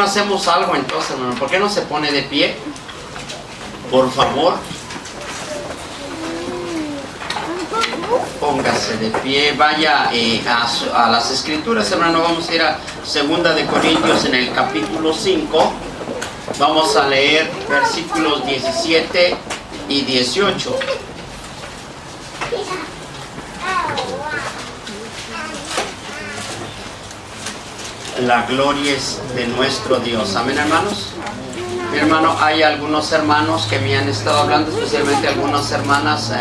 hacemos algo entonces, hermano? ¿Por qué no se pone de pie? Por favor. Póngase de pie, vaya a las escrituras, hermano. Vamos a ir a 2 de Corintios en el capítulo 5. Vamos a leer versículos 17 y 18. La gloria es de nuestro Dios. Amén, hermanos. Mi hermano, hay algunos hermanos que me han estado hablando, especialmente algunas hermanas,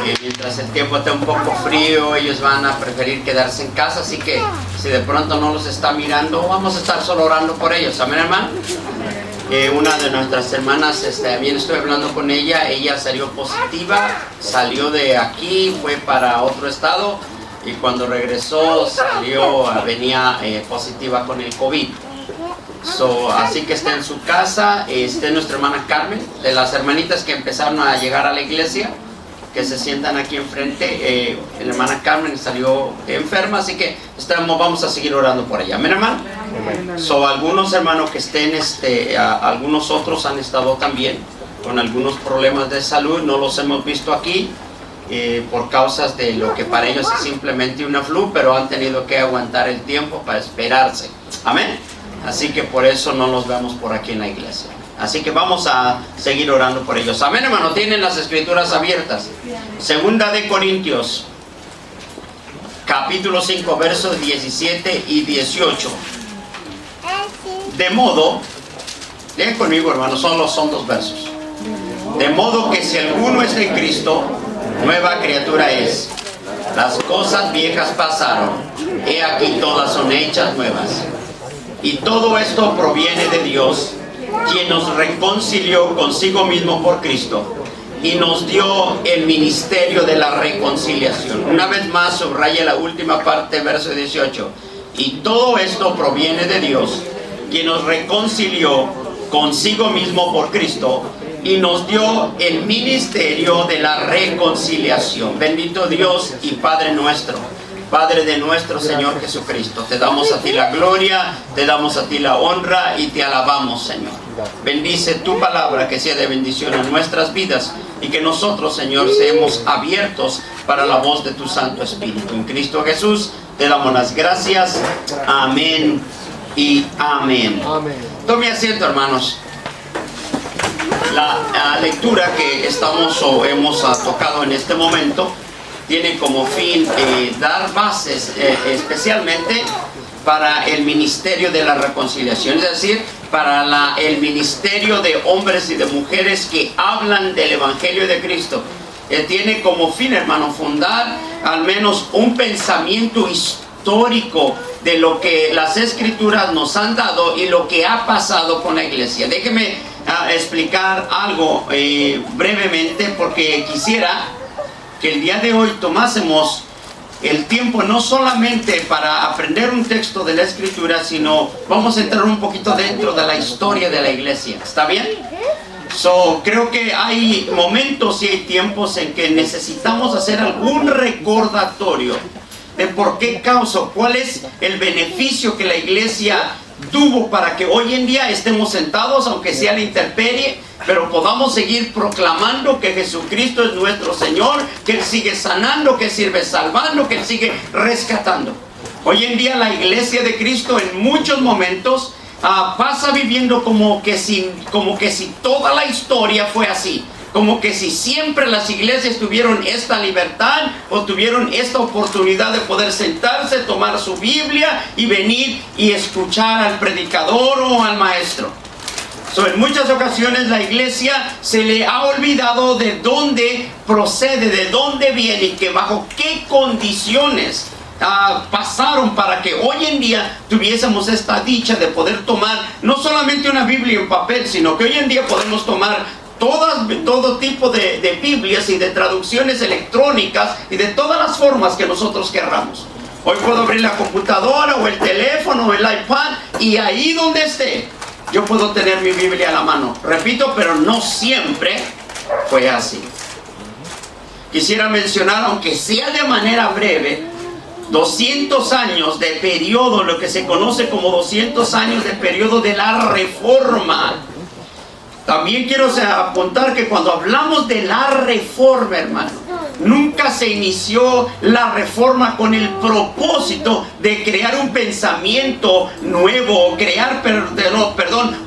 que mientras el tiempo está un poco frío, ellos van a preferir quedarse en casa, así que si de pronto no los está mirando, vamos a estar solo orando por ellos. Amén, hermano. Una de nuestras hermanas, también estoy hablando con ella salió positiva, salió de aquí, fue para otro estado, y cuando regresó venía positiva con el COVID. Así que está en su casa. Nuestra hermana Carmen, de las hermanitas que empezaron a llegar a la iglesia, que se sientan aquí enfrente. La hermana Carmen salió enferma, así que vamos a seguir orando por ella. Amén, hermano. Algunos hermanos que estén, algunos otros han estado también con algunos problemas de salud, no los hemos visto aquí por causas de lo que para ellos es simplemente una flu, pero han tenido que aguantar el tiempo para esperarse. Amén. Así que por eso no los vemos por aquí en la iglesia. Así que vamos a seguir orando por ellos. Amén, hermano. Tienen las escrituras abiertas. 2 de Corintios, capítulo 5, versos 17 y 18. De modo, leen conmigo, hermano, solo son 2 versos. De modo que si alguno está en Cristo, nueva criatura es. Las cosas viejas pasaron, he aquí todas son hechas nuevas. Y todo esto proviene de Dios, quien nos reconcilió consigo mismo por Cristo y nos dio el ministerio de la reconciliación. Una vez más, subraya la última parte, verso 18. Y todo esto proviene de Dios, quien nos reconcilió consigo mismo por Cristo y nos dio el ministerio de la reconciliación. Bendito Dios y Padre nuestro, Padre de nuestro Señor Jesucristo, te damos a ti la gloria, te damos a ti la honra y te alabamos, Señor. Bendice tu palabra, que sea de bendición a nuestras vidas y que nosotros, Señor, seamos abiertos para la voz de tu Santo Espíritu. En Cristo Jesús te damos las gracias. Amén y amén. Tome asiento, hermanos. La lectura que hemos tocado en este momento tiene como fin dar bases especialmente para el ministerio de la reconciliación, es decir, para el ministerio de hombres y de mujeres que hablan del Evangelio de Cristo. Tiene como fin, hermano, fundar al menos un pensamiento histórico de lo que las Escrituras nos han dado y lo que ha pasado con la iglesia. Déjeme explicar algo brevemente, porque quisiera que el día de hoy tomásemos el tiempo no solamente para aprender un texto de la Escritura, sino vamos a entrar un poquito dentro de la historia de la iglesia. ¿Está bien? Creo que hay momentos y hay tiempos en que necesitamos hacer algún recordatorio de por qué causa, cuál es el beneficio que la iglesia tuvo para que hoy en día estemos sentados, aunque sea a la intemperie, pero podamos seguir proclamando que Jesucristo es nuestro Señor, que Él sigue sanando, que Él sigue salvando, que Él sigue rescatando. Hoy en día la iglesia de Cristo en muchos momentos pasa viviendo como que si toda la historia fue así, como que si siempre las iglesias tuvieron esta libertad o tuvieron esta oportunidad de poder sentarse, tomar su Biblia y venir y escuchar al predicador o al maestro. En muchas ocasiones la iglesia se le ha olvidado de dónde procede, de dónde viene y que bajo qué condiciones pasaron para que hoy en día tuviésemos esta dicha de poder tomar no solamente una Biblia en papel, sino que hoy en día podemos tomar todo tipo de Biblias y de traducciones electrónicas y de todas las formas que nosotros querramos. Hoy puedo abrir la computadora o el teléfono o el iPad y ahí donde esté yo puedo tener mi Biblia a la mano. Repito, pero no siempre fue así. Quisiera mencionar, aunque sea de manera breve, 200 años de periodo, lo que se conoce como 200 años de periodo de la Reforma. También quiero apuntar que cuando hablamos de la Reforma, hermano, nunca se inició la Reforma con el propósito de crear un pensamiento nuevo, crear,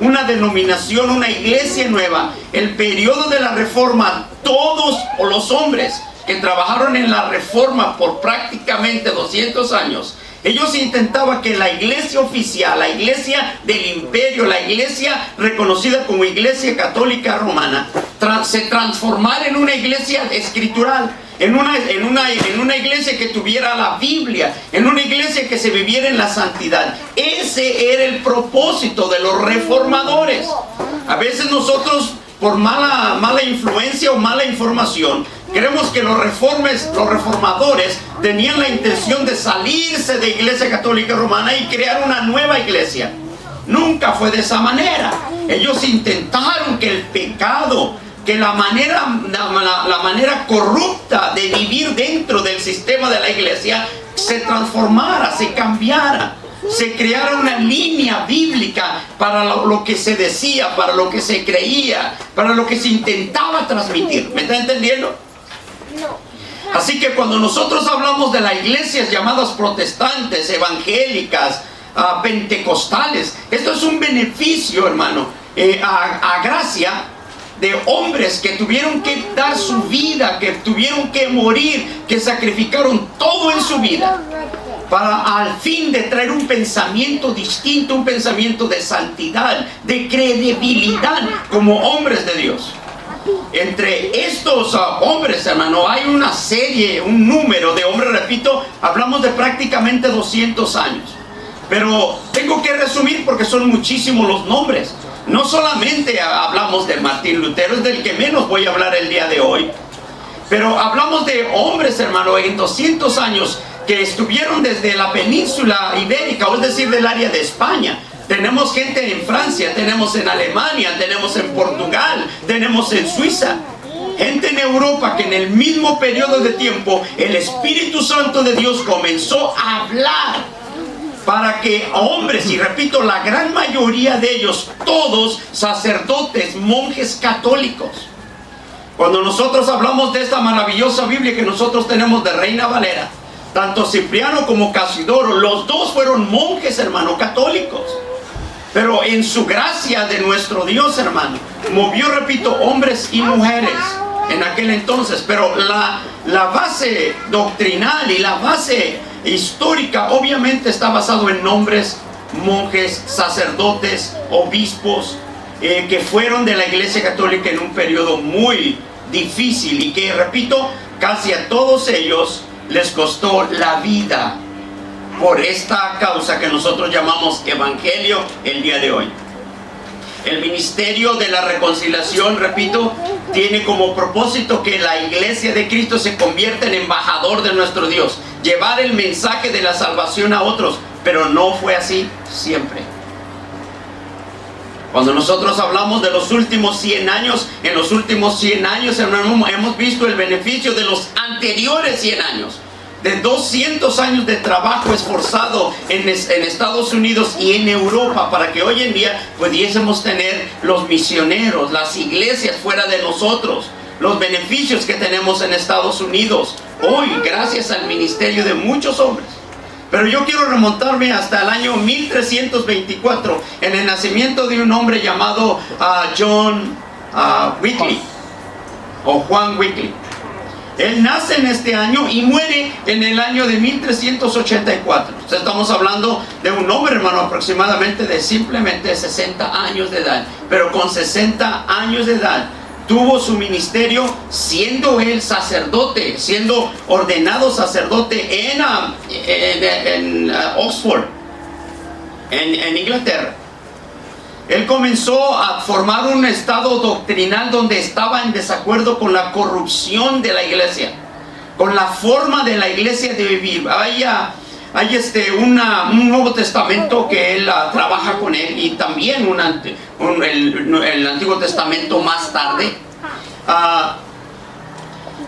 una denominación, una iglesia nueva. El periodo de la Reforma, todos los hombres que trabajaron en la Reforma por prácticamente 200 años, ellos intentaban que la iglesia oficial, la iglesia del imperio, la iglesia reconocida como Iglesia Católica Romana, se transformara en una iglesia escritural, en una iglesia que tuviera la Biblia, en una iglesia que se viviera en la santidad. Ese era el propósito de los reformadores. A veces nosotros, por mala influencia o mala información, creemos que los reformadores tenían la intención de salirse de Iglesia Católica Romana y crear una nueva iglesia. Nunca fue de esa manera. Ellos intentaron que el pecado, que la manera corrupta de vivir dentro del sistema de la iglesia se transformara, se cambiara, se creara una línea bíblica para lo que se decía, para lo que se creía, para lo que se intentaba transmitir. ¿Me está entendiendo? Así que cuando nosotros hablamos de las iglesias llamadas protestantes, evangélicas, pentecostales, esto es un beneficio, hermano, a gracia de hombres que tuvieron que dar su vida, que tuvieron que morir, que sacrificaron todo en su vida para al fin de traer un pensamiento distinto, un pensamiento de santidad, de credibilidad como hombres de Dios. Entre estos hombres, hermano, hay una serie, un número de hombres, repito, hablamos de prácticamente 200 años. Pero tengo que resumir porque son muchísimos los nombres. No solamente hablamos de Martín Lutero, es del que menos voy a hablar el día de hoy. Pero hablamos de hombres, hermano, en 200 años que estuvieron desde la península ibérica, o es decir, del área de España. Tenemos gente en Francia, tenemos en Alemania, tenemos en Portugal, tenemos en Suiza. Gente en Europa que en el mismo periodo de tiempo el Espíritu Santo de Dios comenzó a hablar para que hombres, y repito, la gran mayoría de ellos, todos sacerdotes, monjes católicos. Cuando nosotros hablamos de esta maravillosa Biblia que nosotros tenemos de Reina Valera, tanto Cipriano como Casidoro, los dos fueron monjes, hermano, católicos. Pero en su gracia de nuestro Dios, hermano, movió, repito, hombres y mujeres en aquel entonces. Pero la base doctrinal y la base histórica obviamente está basado en nombres, monjes, sacerdotes, obispos, que fueron de la Iglesia Católica en un periodo muy difícil y que, repito, casi a todos ellos les costó la vida por esta causa que nosotros llamamos evangelio el día de hoy. El ministerio de la reconciliación, repito, tiene como propósito que la iglesia de Cristo se convierta en embajador de nuestro Dios, llevar el mensaje de la salvación a otros, pero no fue así siempre. Cuando nosotros hablamos de los últimos 100 años, en los últimos 100 años, hermano, hemos visto el beneficio de los anteriores 100 años. De 200 años de trabajo esforzado en Estados Unidos y en Europa para que hoy en día pudiésemos tener los misioneros, las iglesias fuera de nosotros, los beneficios que tenemos en Estados Unidos hoy gracias al ministerio de muchos hombres. Pero yo quiero remontarme hasta el año 1324 en el nacimiento de un hombre llamado John Wycliffe o Juan Wycliffe. Él nace en este año y muere en el año de 1384. O sea, estamos hablando de un hombre, hermano, aproximadamente de simplemente 60 años de edad. Pero con 60 años de edad tuvo su ministerio siendo él sacerdote, siendo ordenado sacerdote en Oxford, en Inglaterra. Él comenzó a formar un estado doctrinal donde estaba en desacuerdo con la corrupción de la iglesia, con la forma de la iglesia de vivir. Hay un Nuevo Testamento que él trabaja con él y también el Antiguo Testamento más tarde.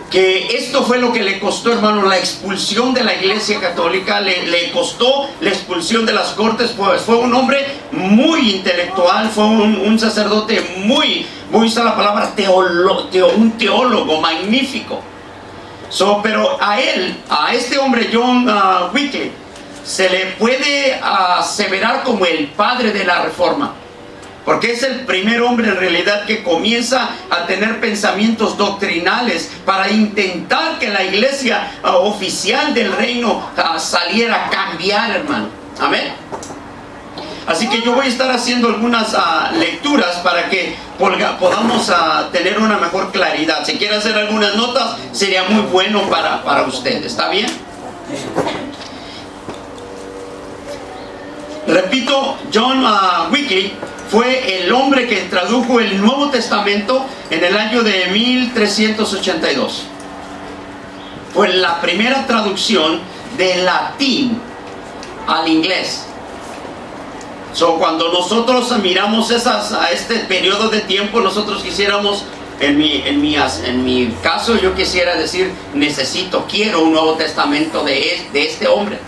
que esto fue lo que le costó, hermano, la expulsión de la Iglesia Católica, le costó la expulsión de las cortes. Pues fue un hombre muy intelectual, fue un sacerdote muy, voy a usar la palabra un teólogo magnífico. Pero a este hombre John Wycliffe, se le puede aseverar como el padre de la Reforma, porque es el primer hombre en realidad que comienza a tener pensamientos doctrinales para intentar que la iglesia oficial del reino saliera a cambiar, hermano. Amén. Así que yo voy a estar haciendo algunas lecturas para que podamos tener una mejor claridad. Si quiere hacer algunas notas, sería muy bueno para usted. ¿Está bien? Repito, John Wycliffe fue el hombre que tradujo el Nuevo Testamento en el año de 1382. Fue la primera traducción del latín al inglés. Cuando nosotros miramos a este periodo de tiempo, nosotros quisiéramos, en mi caso, yo quisiera decir, quiero un Nuevo Testamento de este hombre.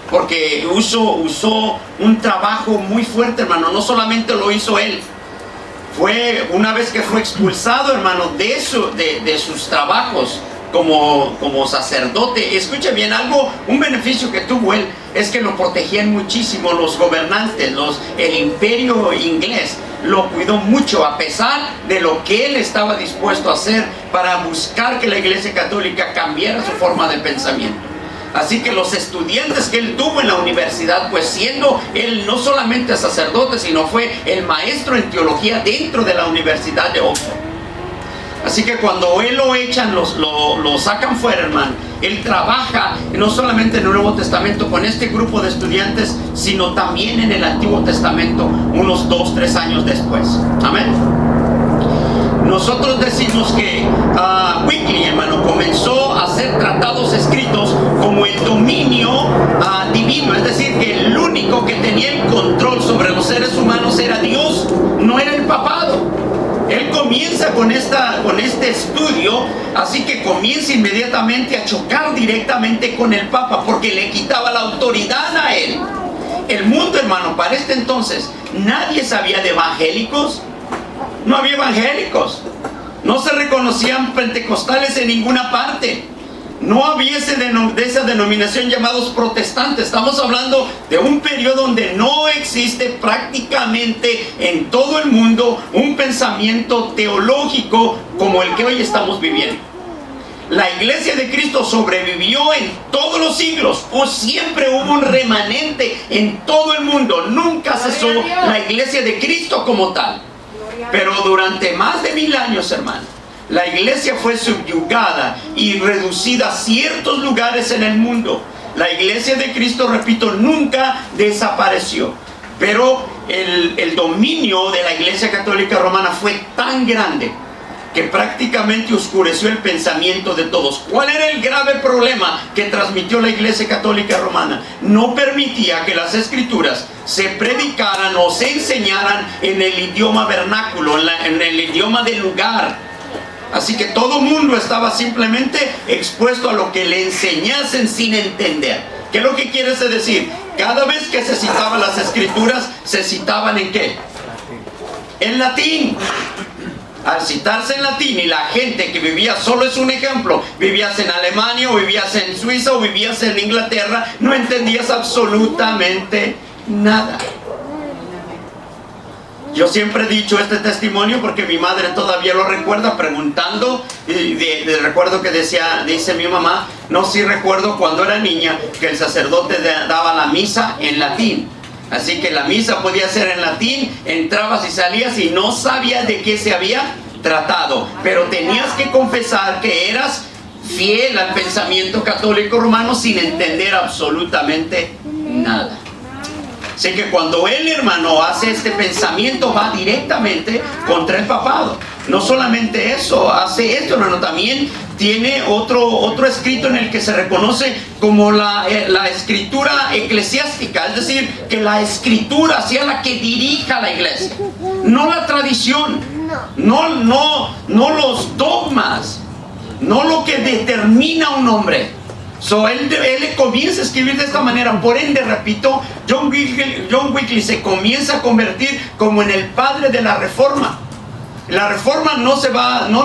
Porque usó un trabajo muy fuerte, hermano. No solamente lo hizo él. Fue una vez que fue expulsado, hermano, de sus trabajos como sacerdote. Escuche bien, un beneficio que tuvo él es que lo protegían muchísimo los gobernantes, el imperio inglés. Lo cuidó mucho a pesar de lo que él estaba dispuesto a hacer para buscar que la Iglesia Católica cambiara su forma de pensamiento. Así que los estudiantes que él tuvo en la universidad, pues siendo él no solamente sacerdote, sino fue el maestro en teología dentro de la Universidad de Oxford. Así que cuando él lo echan, lo sacan fuera, hermano, él trabaja no solamente en el Nuevo Testamento con este grupo de estudiantes, sino también en el Antiguo Testamento unos 2-3 años después. Amén. Nosotros decimos que Wycliffe, hermano, comenzó a hacer tratados escritos como el dominio divino, es decir, que el único que tenía el control sobre los seres humanos era Dios, no era el papado. Él comienza con este estudio, así que comienza inmediatamente a chocar directamente con el Papa, porque le quitaba la autoridad a él. El mundo, hermano, para este entonces, nadie sabía de evangélicos. No había evangélicos, no se reconocían pentecostales en ninguna parte, no había de esa denominación llamados protestantes. Estamos hablando de un periodo donde no existe prácticamente en todo el mundo un pensamiento teológico como el que hoy estamos viviendo. La Iglesia de Cristo sobrevivió en todos los siglos, o siempre hubo un remanente en todo el mundo. Nunca cesó la Iglesia de Cristo como tal. Pero durante más de 1000 años, hermano, la iglesia fue subyugada y reducida a ciertos lugares en el mundo. La Iglesia de Cristo, repito, nunca desapareció. Pero el dominio de la Iglesia Católica Romana fue tan grande que prácticamente oscureció el pensamiento de todos. ¿Cuál era el grave problema que transmitió la Iglesia Católica Romana? No permitía que las Escrituras se predicaran o se enseñaran en el idioma vernáculo, en el idioma del lugar. Así que todo mundo estaba simplemente expuesto a lo que le enseñasen sin entender. ¿Qué es lo que quiere decir? Cada vez que se citaban las Escrituras, se citaban ¿en qué? En latín. Al citarse en latín, y la gente que vivía, solo es un ejemplo, vivías en Alemania o vivías en Suiza o vivías en Inglaterra, no entendías absolutamente nada. Yo siempre he dicho este testimonio porque mi madre todavía lo recuerda, preguntando, y recuerdo que dice mi mamá, no, sí recuerdo cuando era niña que el sacerdote daba la misa en latín. Así que la misa podía ser en latín, entrabas y salías y no sabías de qué se había tratado, pero tenías que confesar que eras fiel al pensamiento católico romano sin entender absolutamente nada. Así que cuando el hermano hace este pensamiento, va directamente contra el papado. No solamente eso, hace esto, hermano, también tiene otro escrito en el que se reconoce como la escritura eclesiástica, es decir, que la escritura sea la que dirija la iglesia, no la tradición, no los dogmas, no lo que determina un hombre. Él comienza a escribir de esta manera. Por ende, repito, John Wycliffe se comienza a convertir como en el padre de la Reforma. La Reforma no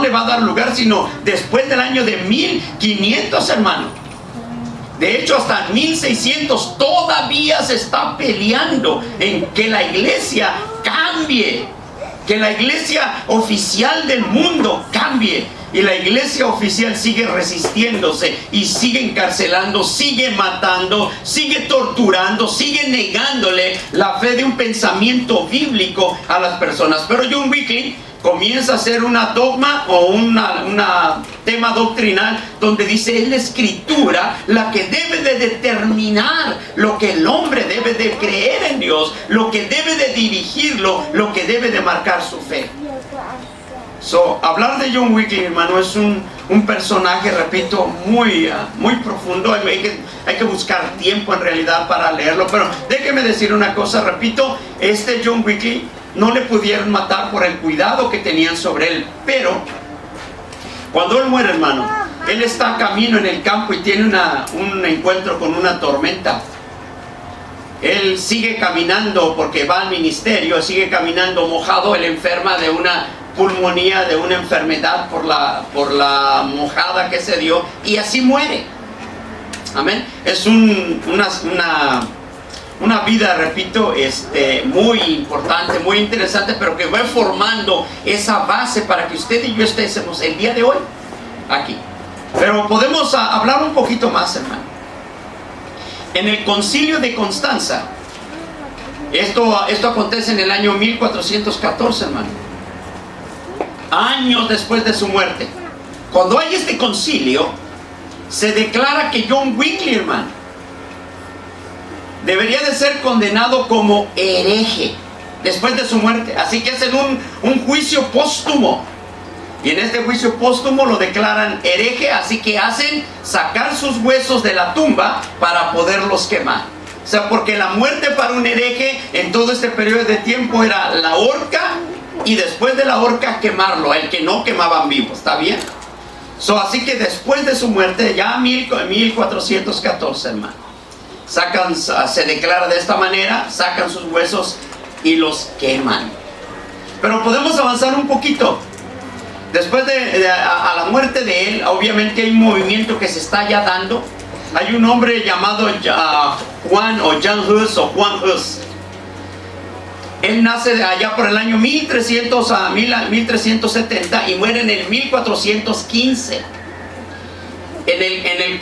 le va a dar lugar sino después del año de 1500, hermano. De hecho, hasta 1600 todavía se está peleando en que la iglesia cambie, que la iglesia oficial del mundo cambie. Y la iglesia oficial sigue resistiéndose y sigue encarcelando, sigue matando, sigue torturando, sigue negándole la fe de un pensamiento bíblico a las personas. Pero John Wycliffe comienza a hacer una dogma o una tema doctrinal donde dice: es la escritura la que debe de determinar lo que el hombre debe de creer en Dios, lo que debe de dirigirlo, lo que debe de marcar su fe. Hablar de John Wycliffe, hermano, es un personaje, repito, muy profundo. Hay que buscar tiempo en realidad para leerlo. Pero déjeme decir una cosa, repito, John Wycliffe no le pudieron matar por el cuidado que tenían sobre él. Pero cuando él muere, hermano, él está camino en el campo y tiene un encuentro con una tormenta. Él sigue caminando porque va al ministerio, sigue caminando mojado. Él enferma de una pulmonía, de una enfermedad por la mojada que se dio, y así muere. Amén. Es una vida, repito, muy importante, muy interesante, pero que va formando esa base para que usted y yo estemos el día de hoy aquí. Pero podemos hablar un poquito más, hermano. En el concilio de Constanza, esto acontece en el año 1414, hermano, años después de su muerte. Cuando hay este concilio, se declara que John Wycliffe, hermano, debería de ser condenado como hereje después de su muerte. Así que hacen un juicio póstumo, y en este juicio póstumo lo declaran hereje. Así que hacen sacar sus huesos de la tumba para poderlos quemar. O sea, porque la muerte para un hereje en todo este periodo de tiempo era la horca, y después de la horca quemarlo, el que no quemaban vivo. ¿Está bien? Así que después de su muerte, ya 1414, hermano, se declara de esta manera, sacan sus huesos y los queman. Pero podemos avanzar un poquito. Después a la muerte de él, obviamente hay un movimiento que se está ya dando. Hay un hombre llamado Juan Hus. Él nace allá por el año 1300 a 1370 y muere en el 1415. En el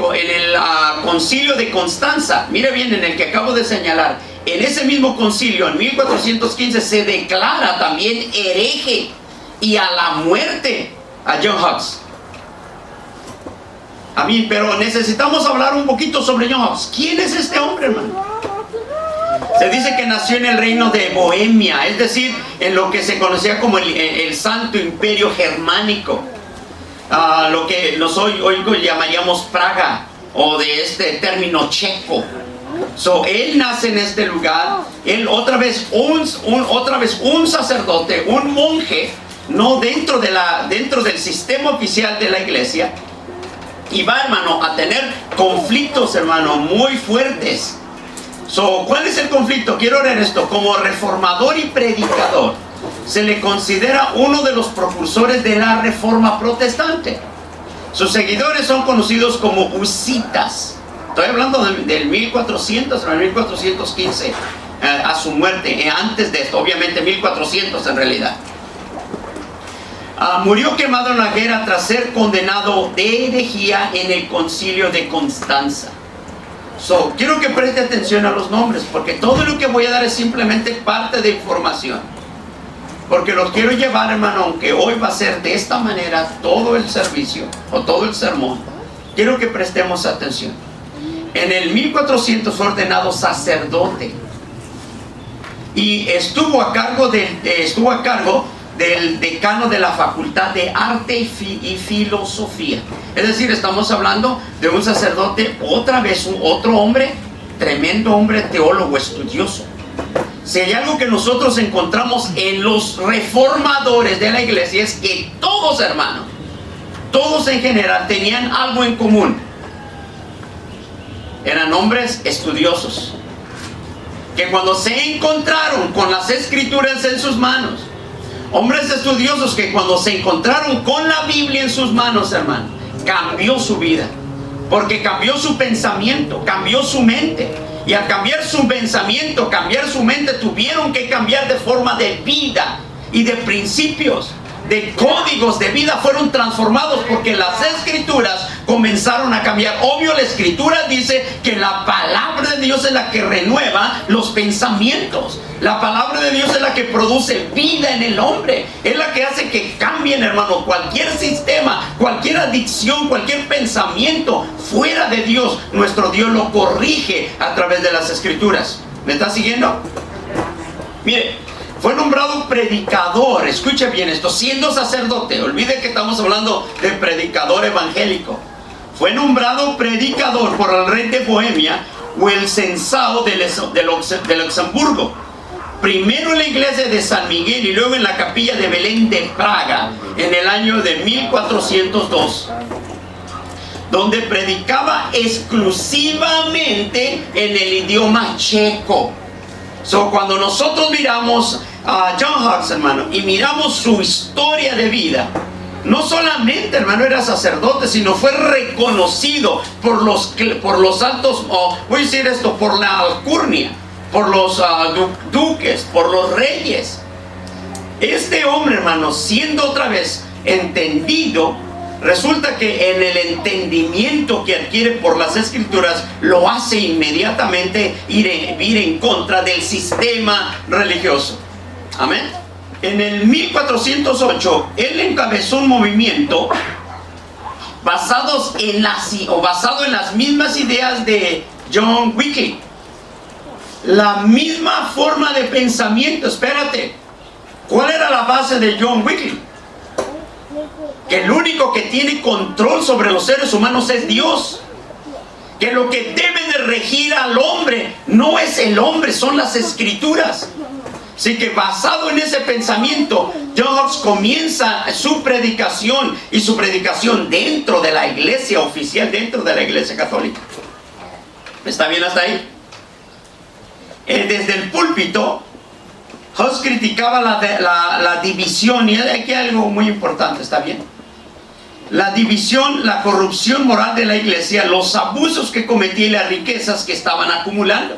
concilio de Constanza, mire bien, en el que acabo de señalar, en ese mismo concilio, en 1415, se declara también hereje y a la muerte a John Hus. Pero necesitamos hablar un poquito sobre John Hus. ¿Quién es este hombre, hermano? Se dice que nació en el reino de Bohemia, es decir, en lo que se conocía como el Santo Imperio Germánico, lo que hoy llamaríamos Praga, o de este término checo. Él nace en este lugar. Él otra vez un sacerdote, un monje, no dentro del sistema oficial de la iglesia, y va, hermano, a tener conflictos, hermano, muy fuertes. ¿Cuál es el conflicto? Quiero leer esto. Como reformador y predicador, se le considera uno de los propulsores de la reforma protestante. Sus seguidores son conocidos como husitas. Estoy hablando del 1400 al 1415, a su muerte. Antes de esto, obviamente 1400 en realidad. Murió quemado en la guerra tras ser condenado de herejía en el concilio de Constanza. Quiero que preste atención a los nombres, porque todo lo que voy a dar es simplemente parte de información, porque los quiero llevar, hermano, aunque hoy va a ser de esta manera todo el servicio o todo el sermón. Quiero que prestemos atención. En el 1400 fue ordenado sacerdote y estuvo a cargo del decano de la Facultad de Arte y Filosofía. Es decir, estamos hablando de un sacerdote, otra vez otro hombre, tremendo hombre, teólogo, estudioso. Si hay algo que nosotros encontramos en los reformadores de la iglesia, es que todos, hermanos, todos en general tenían algo en común. Eran hombres estudiosos, que cuando se encontraron con las escrituras en sus manos, hombres estudiosos que cuando se encontraron con la Biblia en sus manos, hermano, cambió su vida, porque cambió su pensamiento, cambió su mente. Y al cambiar su pensamiento, cambiar su mente, tuvieron que cambiar de forma de vida y de principios, de códigos de vida. Fueron transformados porque las escrituras comenzaron a cambiar. Obvio, la escritura dice que la palabra de Dios es la que renueva los pensamientos. La palabra de Dios es la que produce vida en el hombre. Es la que hace que cambien, hermano, cualquier sistema, cualquier adicción, cualquier pensamiento fuera de Dios. Nuestro Dios lo corrige a través de las escrituras. ¿Me está siguiendo? Mire, fue nombrado predicador, escuche bien esto, siendo sacerdote. Olvide que estamos hablando de predicador evangélico. Fue nombrado predicador por el rey de Bohemia o el censao de Luxemburgo. Primero en la iglesia de San Miguel y luego en la capilla de Belén de Praga en el año de 1402, donde predicaba exclusivamente en el idioma checo. Cuando nosotros miramos a John Hux, hermano, y miramos su historia de vida, no solamente, hermano, era sacerdote, sino fue reconocido por los altos, voy a decir esto, por la alcurnia, por los duques, por los reyes. Este hombre, hermano, siendo otra vez entendido, resulta que en el entendimiento que adquiere por las escrituras, lo hace inmediatamente ir en contra del sistema religioso. Amén. En el 1408, él encabezó un movimiento basado en las mismas ideas de John Wycliffe. La misma forma de pensamiento. Espérate, ¿cuál era la base de John Wycliffe? Que el único que tiene control sobre los seres humanos es Dios. Que lo que debe de regir al hombre no es el hombre, son las escrituras. Así que basado en ese pensamiento, John Hux comienza su predicación, y su predicación dentro de la iglesia oficial, dentro de la iglesia católica. ¿Está bien hasta ahí? Desde el púlpito, Hux criticaba la división, y aquí hay algo muy importante, ¿está bien? La división, la corrupción moral de la iglesia, los abusos que cometía y las riquezas que estaban acumulando.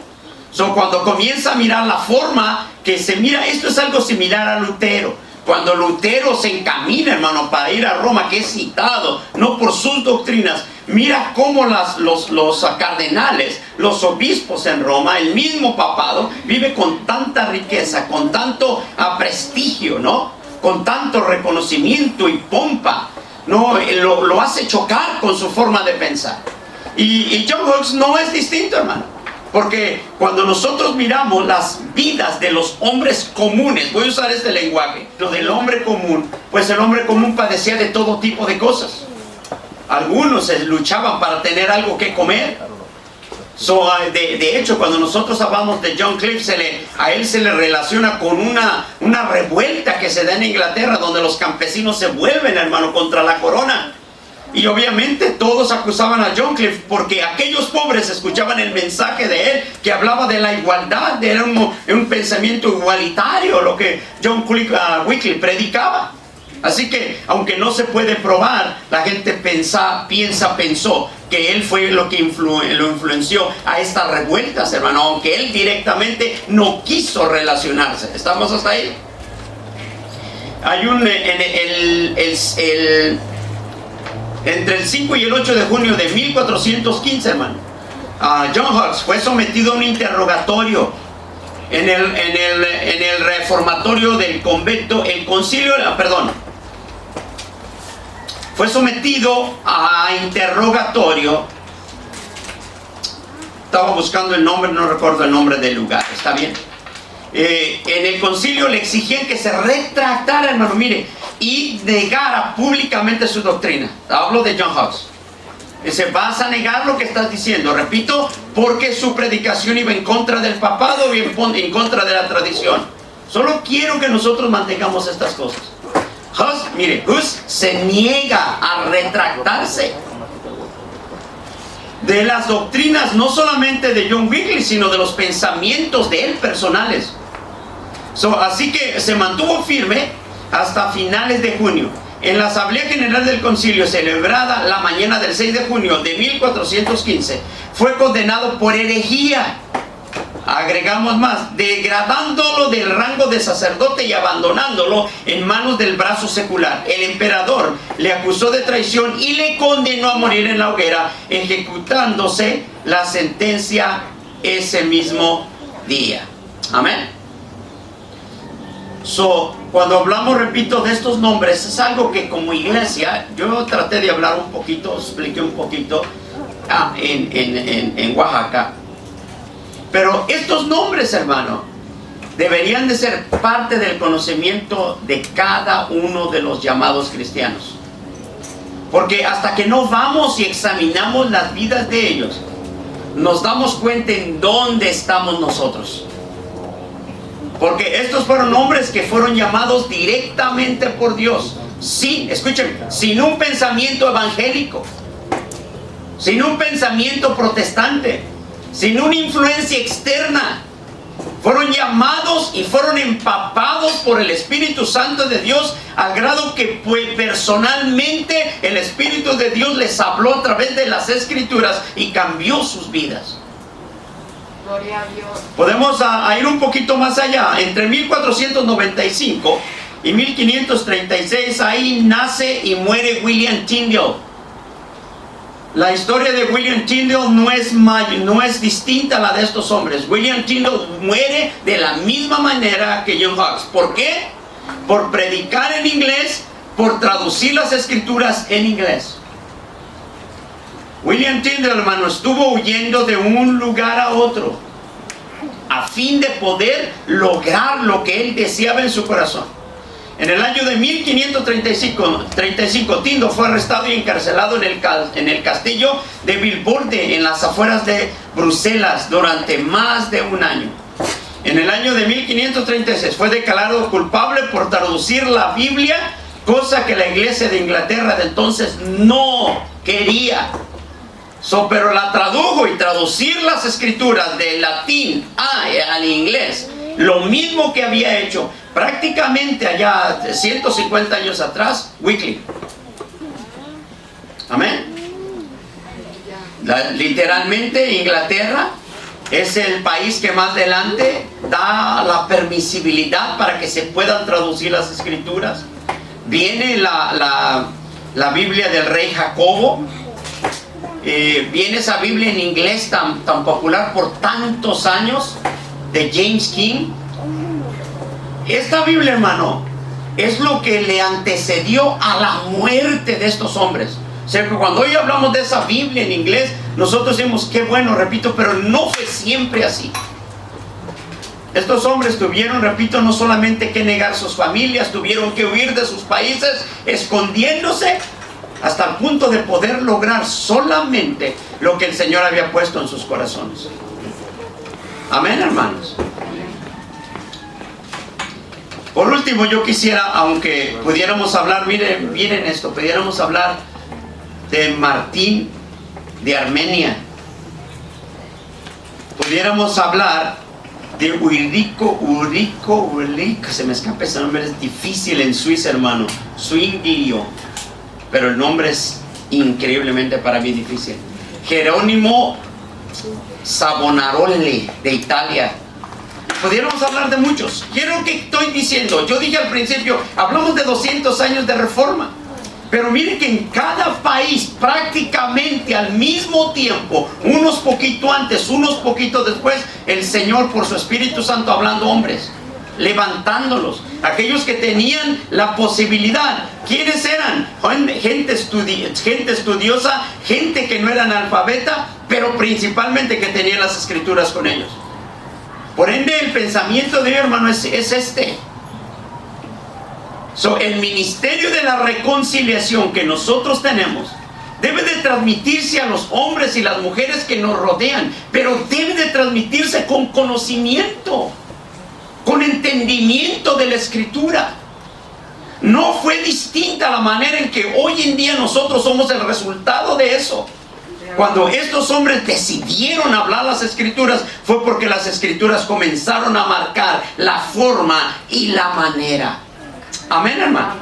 Cuando comienza a mirar la forma que se mira, esto es algo similar a Lutero. Cuando Lutero se encamina, hermano, para ir a Roma, que es citado, no por sus doctrinas, mira cómo los cardenales, los obispos en Roma, el mismo papado, vive con tanta riqueza, con tanto prestigio, ¿no? Con tanto reconocimiento y pompa, ¿no? Lo hace chocar con su forma de pensar. Y John Hux no es distinto, hermano. Porque cuando nosotros miramos las vidas de los hombres comunes, voy a usar este lenguaje, lo del hombre común, pues el hombre común padecía de todo tipo de cosas. Algunos luchaban para tener algo que comer. De hecho, cuando nosotros hablamos de John Wycliffe, a él se le relaciona con una revuelta que se da en Inglaterra, donde los campesinos se vuelven, hermano, contra la corona. Y obviamente todos acusaban a John Wycliffe porque aquellos pobres escuchaban el mensaje de él, que hablaba de la igualdad, era un pensamiento igualitario lo que John Wycliffe predicaba. Así que, aunque no se puede probar, la gente pensó que él fue lo que lo influenció a estas revueltas, hermano, aunque él directamente no quiso relacionarse. ¿Estamos hasta ahí? Hay entre el 5 y el 8 de junio de 1415, hermano, John Hux fue sometido a un interrogatorio en el reformatorio del convento, fue sometido a interrogatorio. Estaba buscando el nombre, no recuerdo el nombre del lugar, ¿está bien? En el concilio le exigían que se retractara, hermano, mire, y negara públicamente su doctrina. Hablo de John Hux. Dice, vas a negar lo que estás diciendo, repito, porque su predicación iba en contra del papado y en contra de la tradición. Solo quiero que nosotros mantengamos estas cosas. Hus se niega a retractarse de las doctrinas, no solamente de John Wycliffe, sino de los pensamientos de él personales. Así que se mantuvo firme hasta finales de junio. En la Asamblea General del Concilio, celebrada la mañana del 6 de junio de 1415, fue condenado por herejía. Agregamos más, degradándolo del rango de sacerdote y abandonándolo en manos del brazo secular. El emperador le acusó de traición y le condenó a morir en la hoguera, ejecutándose la sentencia ese mismo día. Amén. Cuando hablamos, repito, de estos nombres, es algo que como iglesia, yo traté de hablar un poquito, expliqué un poquito en Oaxaca. Pero estos nombres, hermano, deberían de ser parte del conocimiento de cada uno de los llamados cristianos. Porque hasta que no vamos y examinamos las vidas de ellos, nos damos cuenta en dónde estamos nosotros. Porque estos fueron hombres que fueron llamados directamente por Dios. Sin un pensamiento evangélico, sin un pensamiento protestante, sin una influencia externa. Fueron llamados y fueron empapados por el Espíritu Santo de Dios, al grado que personalmente el Espíritu de Dios les habló a través de las Escrituras y cambió sus vidas. Gloria a Dios. Podemos ir un poquito más allá. Entre 1495 y 1536, ahí nace y muere William Tyndale. La historia de William Tyndale no es distinta a la de estos hombres. William Tyndale muere de la misma manera que John Huss. ¿Por qué? Por predicar en inglés, por traducir las Escrituras en inglés. William Tyndale, hermano, estuvo huyendo de un lugar a otro a fin de poder lograr lo que él deseaba en su corazón. En el año de 1535, Tyndale fue arrestado y encarcelado en el castillo de Vilvoorde, en las afueras de Bruselas, durante más de un año. En el año de 1536 fue declarado culpable por traducir la Biblia, cosa que la iglesia de Inglaterra de entonces no quería. Pero la tradujo, y traducir las Escrituras del latín al inglés, lo mismo que había hecho prácticamente allá 150 años atrás Wycliffe. Amén. Literalmente Inglaterra es el país que más adelante da la permisibilidad para que se puedan traducir las Escrituras. Viene la Biblia del rey Jacobo. Viene esa Biblia en inglés tan popular por tantos años, de James King. Esta Biblia, hermano, es lo que le antecedió a la muerte de estos hombres. O sea, que cuando hoy hablamos de esa Biblia en inglés, nosotros decimos, qué bueno, repito, pero no fue siempre así. Estos hombres tuvieron, repito, no solamente que negar sus familias, tuvieron que huir de sus países, escondiéndose, hasta el punto de poder lograr solamente lo que el Señor había puesto en sus corazones. Amén, hermanos. Por último, yo quisiera, aunque pudiéramos hablar, miren esto, pudiéramos hablar de Martín de Armenia, pudiéramos hablar de Ulrico, se me escapa ese nombre, es difícil en Suiza, hermano, Zwinglio, pero el nombre es increíblemente para mí difícil. Jerónimo Savonarole, de Italia. Pudiéramos hablar de muchos. Quiero que estoy diciendo, yo dije al principio, hablamos de 200 años de reforma, pero miren que en cada país, prácticamente al mismo tiempo, unos poquito antes, unos poquito después, el Señor por su Espíritu Santo hablando hombres, levantándolos, aquellos que tenían la posibilidad. ¿Quiénes eran? Gente estudiosa, gente que no era analfabeta, pero principalmente que tenían las Escrituras con ellos. Por ende, el pensamiento de ellos, hermano, es este. El ministerio de la reconciliación que nosotros tenemos debe de transmitirse a los hombres y las mujeres que nos rodean, pero debe de transmitirse con conocimiento, con entendimiento de la Escritura. No fue distinta la manera en que hoy en día nosotros somos el resultado de eso. Cuando estos hombres decidieron hablar las escrituras, fue porque las escrituras comenzaron a marcar la forma y la manera. Amén, hermano.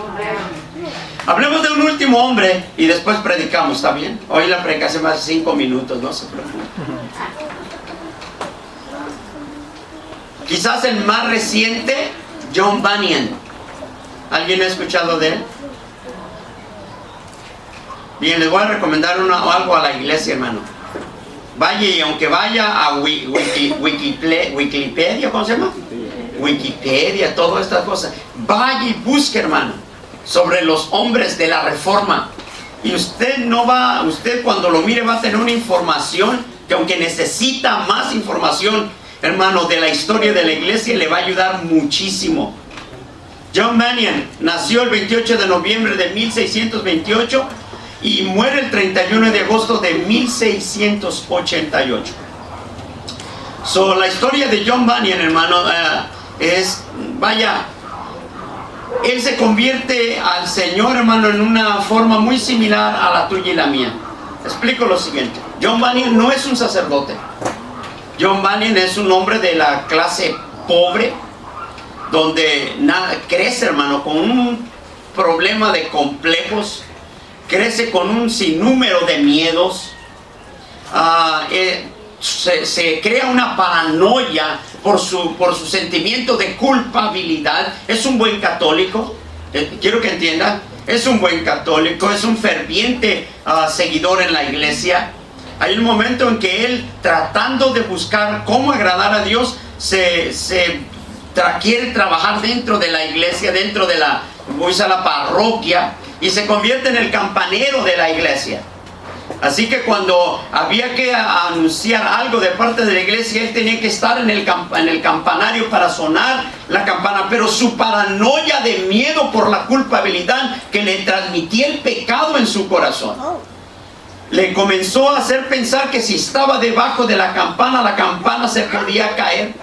Hablemos de un último hombre y después predicamos, ¿está bien? Hoy la predicación más de 5 minutos, no se preocupen. Quizás el más reciente, John Bunyan. ¿Alguien ha escuchado de él? Bien, les voy a recomendar algo a la iglesia, hermano. Vaya, y aunque vaya a Wikipedia, ¿cómo se llama? Wikipedia, todas estas cosas. Vaya y busque, hermano, sobre los hombres de la Reforma. Y usted cuando lo mire va a tener una información que, aunque necesita más información, hermano, de la historia de la iglesia, le va a ayudar muchísimo. John Bunyan nació el 28 de noviembre de 1628 y muere el 31 de agosto de 1688. La historia de John Bunyan, hermano, él se convierte al Señor, hermano, en una forma muy similar a la tuya y la mía. Explico lo siguiente. John Bunyan no es un sacerdote. John Bunyan es un hombre de la clase pobre, donde crece, hermano, con un problema de complejos, crece con un sinnúmero de miedos, se crea una paranoia por su sentimiento de culpabilidad. Es un buen católico, quiero que entiendan, es un buen católico, es un ferviente seguidor en la iglesia. Hay un momento en que él, tratando de buscar cómo agradar a Dios, quiere trabajar dentro de la iglesia, dentro de la parroquia, y se convierte en el campanero de la iglesia. Así que cuando había que anunciar algo de parte de la iglesia, él tenía que estar en el campanario para sonar la campana. Pero su paranoia de miedo por la culpabilidad que le transmitía el pecado en su corazón, le comenzó a hacer pensar que si estaba debajo de la campana se podía caer.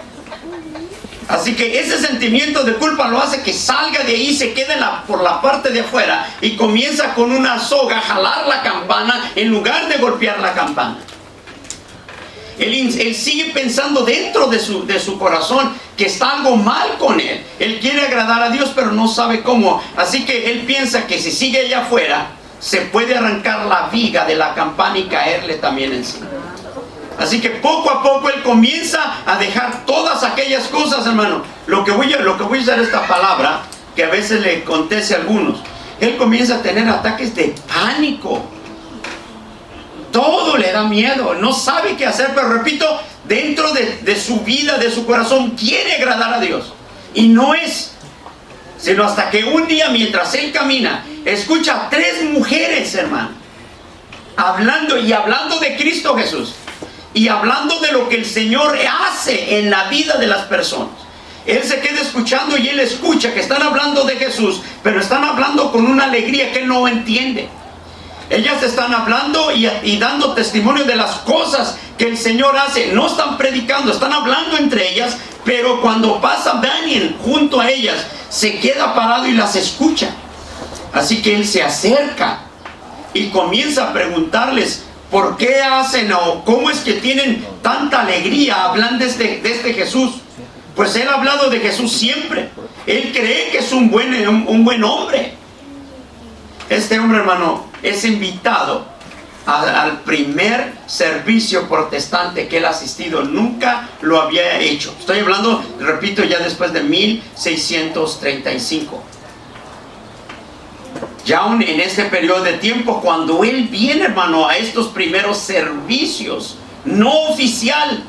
Así que ese sentimiento de culpa lo hace que salga de ahí, se quede por la parte de afuera y comienza con una soga a jalar la campana en lugar de golpear la campana. Él sigue pensando dentro de su corazón que está algo mal con él. Él quiere agradar a Dios, pero no sabe cómo. Así que él piensa que si sigue allá afuera, se puede arrancar la viga de la campana y caerle también encima. Así que poco a poco él comienza a dejar todas aquellas cosas, hermano. Lo que voy a usar esta palabra, que a veces le acontece a algunos. Él comienza a tener ataques de pánico. Todo le da miedo, no sabe qué hacer, pero repito, dentro de su vida, de su corazón, quiere agradar a Dios. Y no es sino hasta que un día, mientras él camina, escucha a 3 mujeres, hermano, hablando de Cristo Jesús. Y hablando de lo que el Señor hace en la vida de las personas. Él se queda escuchando y él escucha que están hablando de Jesús, pero están hablando con una alegría que él no entiende. Ellas están hablando y dando testimonio de las cosas que el Señor hace. No están predicando, están hablando entre ellas, pero cuando pasa Daniel junto a ellas, se queda parado y las escucha. Así que él se acerca y comienza a preguntarles: ¿por qué hacen o cómo es que tienen tanta alegría hablando de este Jesús? Pues él ha hablado de Jesús siempre. Él cree que es un buen hombre. Este hombre, hermano, es invitado al primer servicio protestante que él ha asistido. Nunca lo había hecho. Estoy hablando, repito, ya después de 1635. Ya aún en este periodo de tiempo, cuando él viene, hermano, a estos primeros servicios, no oficial,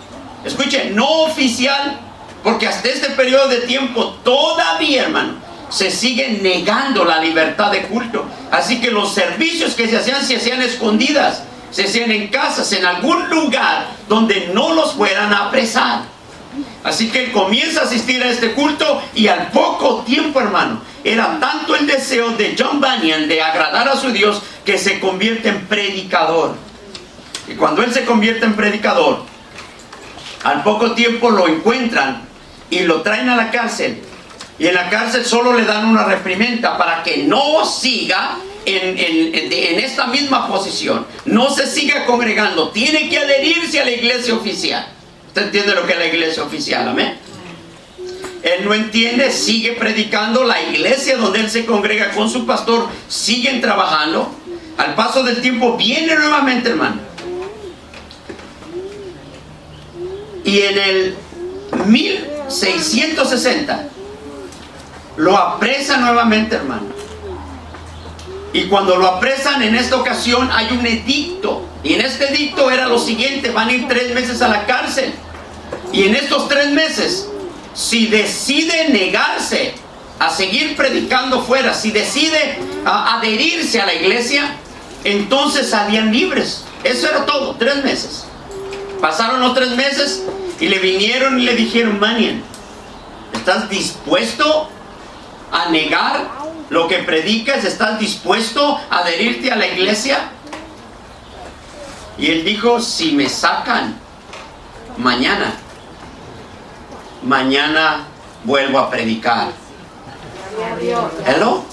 escuche, no oficial, porque hasta este periodo de tiempo todavía, hermano, se sigue negando la libertad de culto. Así que los servicios que se hacían escondidas, se hacían en casas, en algún lugar donde no los fueran a apresar. Así que él comienza a asistir a este culto y al poco tiempo, hermano, era tanto el deseo de John Bunyan de agradar a su Dios que se convierte en predicador. Y cuando él se convierte en predicador, al poco tiempo lo encuentran y lo traen a la cárcel Y en la cárcel solo le dan una reprimenda para que no siga en esta misma posición. No se siga congregando. Tiene que adherirse a la iglesia oficial. ¿Usted entiende lo que es la iglesia oficial? Amén. Él no entiende, sigue predicando. La iglesia donde él se congrega con su pastor siguen trabajando. Al paso del tiempo viene nuevamente, hermano. Y en el 1660 lo apresan nuevamente, hermano. Y cuando lo apresan en esta ocasión hay un edicto. Y en este edicto era lo siguiente: van a ir 3 meses a la cárcel. Y en estos 3 meses, si decide negarse a seguir predicando fuera, si decide adherirse a la iglesia, entonces salían libres. Eso era todo, 3 meses. Pasaron los 3 meses y le vinieron y le dijeron: Manian, ¿estás dispuesto a negar lo que predicas? ¿Estás dispuesto a adherirte a la iglesia? Y él dijo: si me sacan mañana vuelvo a predicar. ¿Hello?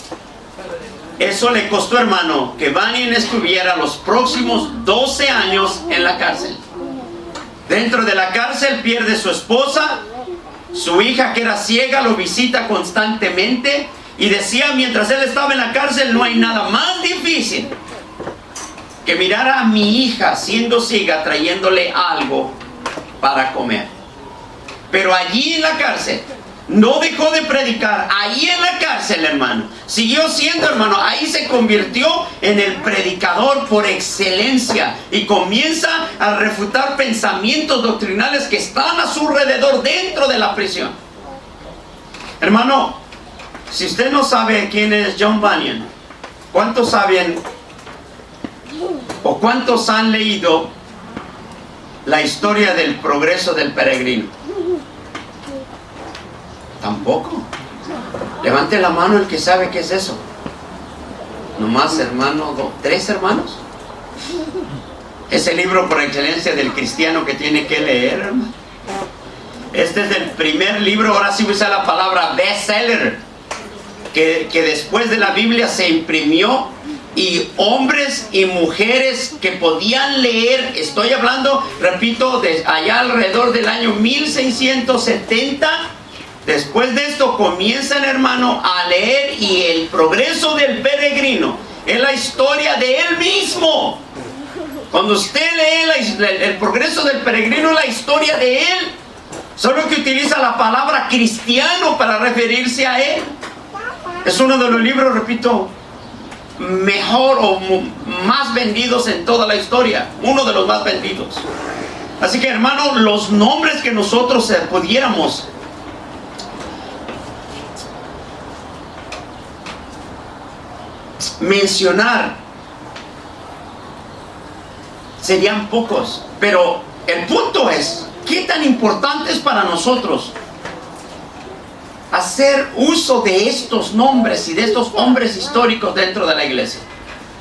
Eso le costó, hermano, que Bunyan estuviera los próximos 12 años en la cárcel. Dentro de la cárcel pierde su esposa, su hija que era ciega lo visita constantemente, y decía mientras él estaba en la cárcel: no hay nada más difícil que mirar a mi hija siendo ciega trayéndole algo para comer. Pero allí en la cárcel no dejó de predicar. Ahí en la cárcel, hermano, siguió siendo, hermano, ahí se convirtió en el predicador por excelencia y comienza a refutar pensamientos doctrinales que están a su alrededor dentro de la prisión. Hermano, si usted no sabe quién es John Bunyan, ¿cuántos saben o cuántos han leído la historia del progreso del peregrino? Tampoco. Levante la mano el que sabe qué es eso. Nomás, hermano, 3 hermanos. Es el libro por excelencia del cristiano que tiene que leer, hermano. Este es el primer libro, ahora sí usa la palabra bestseller, que después de la Biblia se imprimió, y hombres y mujeres que podían leer, estoy hablando, repito, de allá alrededor del año 1670. Después de esto comienzan, hermano, a leer, y el progreso del peregrino es la historia de él mismo. Cuando usted lee el progreso del peregrino, es la historia de él, solo que utiliza la palabra cristiano para referirse a él. Es uno de los libros, repito, mejor o más vendidos en toda la historia, uno de los más vendidos. Así que, hermano, los nombres que nosotros pudiéramos mencionar serían pocos, pero el punto es: ¿qué tan importante es para nosotros hacer uso de estos nombres y de estos hombres históricos dentro de la iglesia?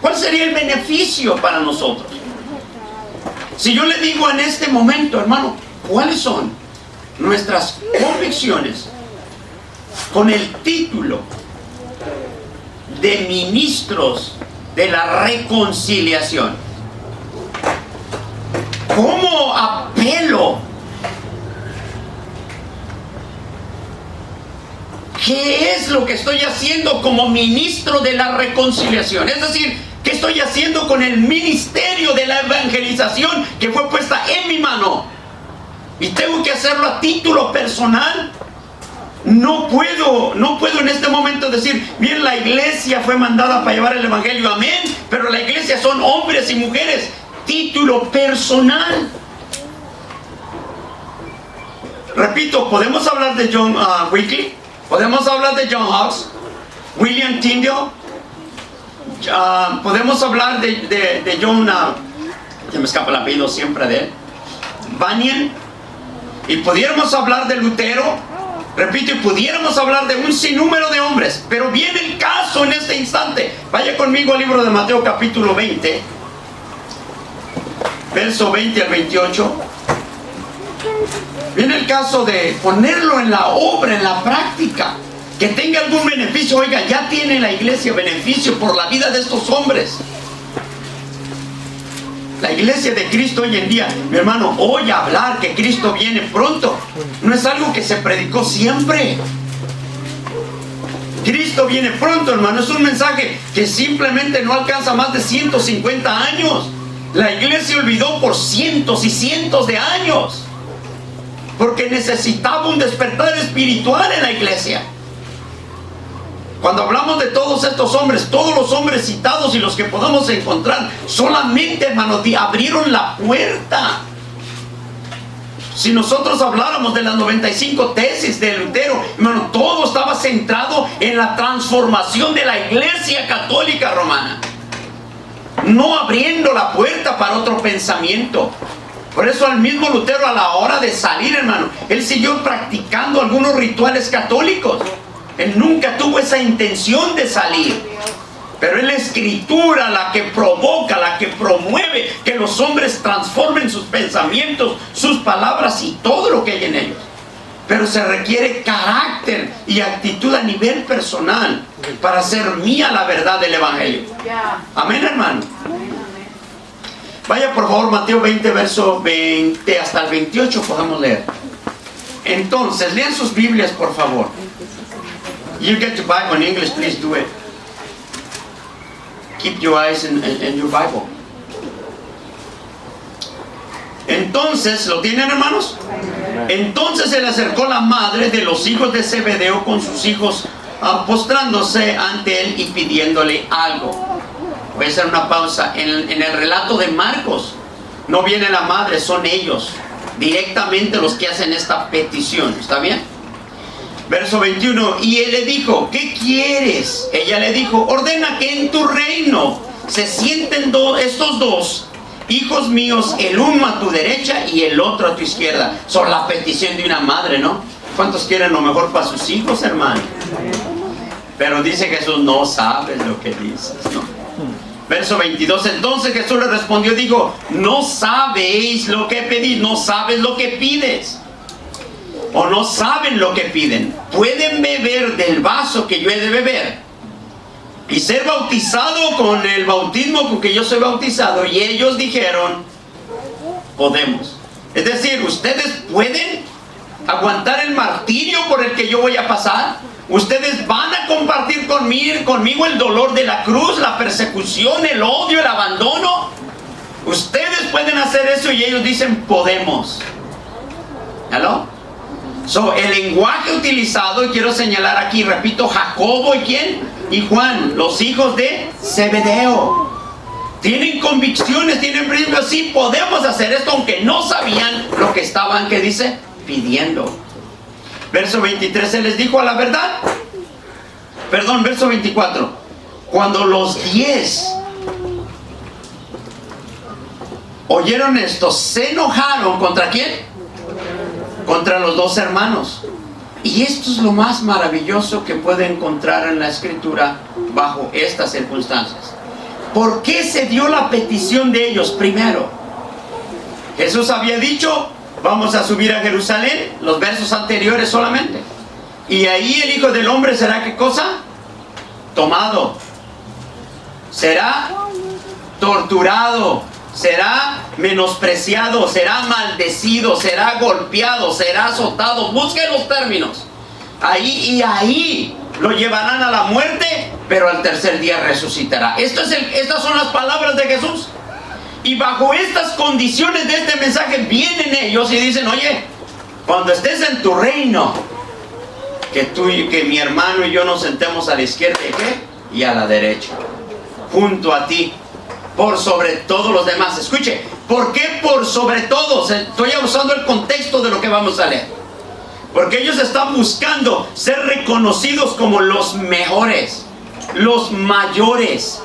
¿Cuál sería el beneficio para nosotros? Si yo le digo en este momento, hermano, ¿cuáles son nuestras convicciones con el título de ministros de la reconciliación? ¿Cómo apelo? ¿Qué es lo que estoy haciendo como ministro de la reconciliación? Es decir, ¿qué estoy haciendo con el ministerio de la evangelización que fue puesta en mi mano? Y tengo que hacerlo a título personal. No puedo en este momento decir: bien, la iglesia fue mandada para llevar el evangelio, amén, pero la iglesia son hombres y mujeres. Título personal. Repito, podemos hablar de John Wycliffe, podemos hablar de John Hawkes, William Tyndale, podemos hablar de John, se me escapa el apellido siempre de él, Bunyan, y pudiéramos hablar de Lutero. Repito, y pudiéramos hablar de un sinnúmero de hombres, pero viene el caso en este instante. Vaya conmigo al libro de Mateo capítulo 20, verso 20 al 28. Viene el caso de ponerlo en la obra, en la práctica, que tenga algún beneficio. Oiga, ya tiene la iglesia beneficio por la vida de estos hombres. La iglesia de Cristo hoy en día, mi hermano, oye hablar que Cristo viene pronto. No es algo que se predicó siempre. Cristo viene pronto, hermano. Es un mensaje que simplemente no alcanza más de 150 años. La iglesia olvidó por cientos y cientos de años, porque necesitaba un despertar espiritual en la iglesia. Cuando hablamos de todos estos hombres, todos los hombres citados y los que podamos encontrar, solamente, hermano, abrieron la puerta. Si nosotros habláramos de las 95 tesis de Lutero, hermano, todo estaba centrado en la transformación de la iglesia católica romana, no abriendo la puerta para otro pensamiento. Por eso al mismo Lutero, a la hora de salir, hermano, él siguió practicando algunos rituales católicos. Él nunca tuvo esa intención de salir. Pero es la escritura la que provoca, la que promueve que los hombres transformen sus pensamientos, sus palabras y todo lo que hay en ellos. Pero se requiere carácter y actitud a nivel personal para hacer mía la verdad del evangelio. Amén, hermano. Vaya por favor, Mateo 20, verso 20 hasta el 28 podemos leer. Entonces, lean sus Biblias, por favor. You get your Bible in English, please do it. Keep your eyes in your Bible. Entonces, ¿lo tienen, hermanos? Entonces se le acercó la madre de los hijos de Zebedeo con sus hijos, postrándose ante él y pidiéndole algo. Voy a hacer una pausa. En el relato de Marcos no viene la madre, son ellos directamente los que hacen esta petición. ¿Está bien? Verso 21. Y él le dijo, ¿qué quieres? Ella le dijo, ordena que en tu reino se sienten estos dos hijos míos, el uno a tu derecha y el otro a tu izquierda. Son la petición de una madre, ¿no? ¿Cuántos quieren lo mejor para sus hijos, hermano? Pero dice Jesús, no sabes lo que dices, ¿no? Verso 22. Entonces Jesús le respondió, dijo, no sabéis lo que pedís, no sabes lo que pides, o no saben lo que piden. Pueden beber del vaso que yo he de beber y ser bautizado con el bautismo con que yo soy bautizado. Y ellos dijeron, podemos. Es decir, ustedes pueden aguantar el martirio por el que yo voy a pasar. Ustedes van a compartir conmigo el dolor de la cruz, la persecución, el odio, el abandono. Ustedes pueden hacer eso. Y ellos dicen, podemos. ¿Aló? El lenguaje utilizado, y quiero señalar aquí, repito, Jacobo y ¿quién? Y Juan, los hijos de Zebedeo. Tienen convicciones, tienen principios. Sí, podemos hacer esto, aunque no sabían lo que estaban, ¿qué dice? Pidiendo. Verso 23, se les dijo a la verdad. Perdón, verso 24. Cuando los 10 oyeron esto, se enojaron. ¿Contra quién? Contra los dos hermanos. Y esto es lo más maravilloso que puede encontrar en la escritura bajo estas circunstancias. ¿Por qué se dio la petición de ellos? Primero, Jesús había dicho, vamos a subir a Jerusalén, los versos anteriores solamente, y ahí el Hijo del Hombre será, ¿qué cosa? Tomado, será torturado, será menospreciado, será maldecido, será golpeado, será azotado. Busquen los términos. Ahí lo llevarán a la muerte, pero al tercer día resucitará. Estas son las palabras de Jesús. Y bajo estas condiciones de este mensaje vienen ellos y dicen, oye, cuando estés en tu reino, que mi hermano y yo nos sentemos a la izquierda y ¿qué? Y a la derecha, junto a ti, por sobre todos los demás. Escuche, ¿por qué por sobre todos? Estoy usando el contexto de lo que vamos a leer. Porque ellos están buscando ser reconocidos como los mejores, los mayores.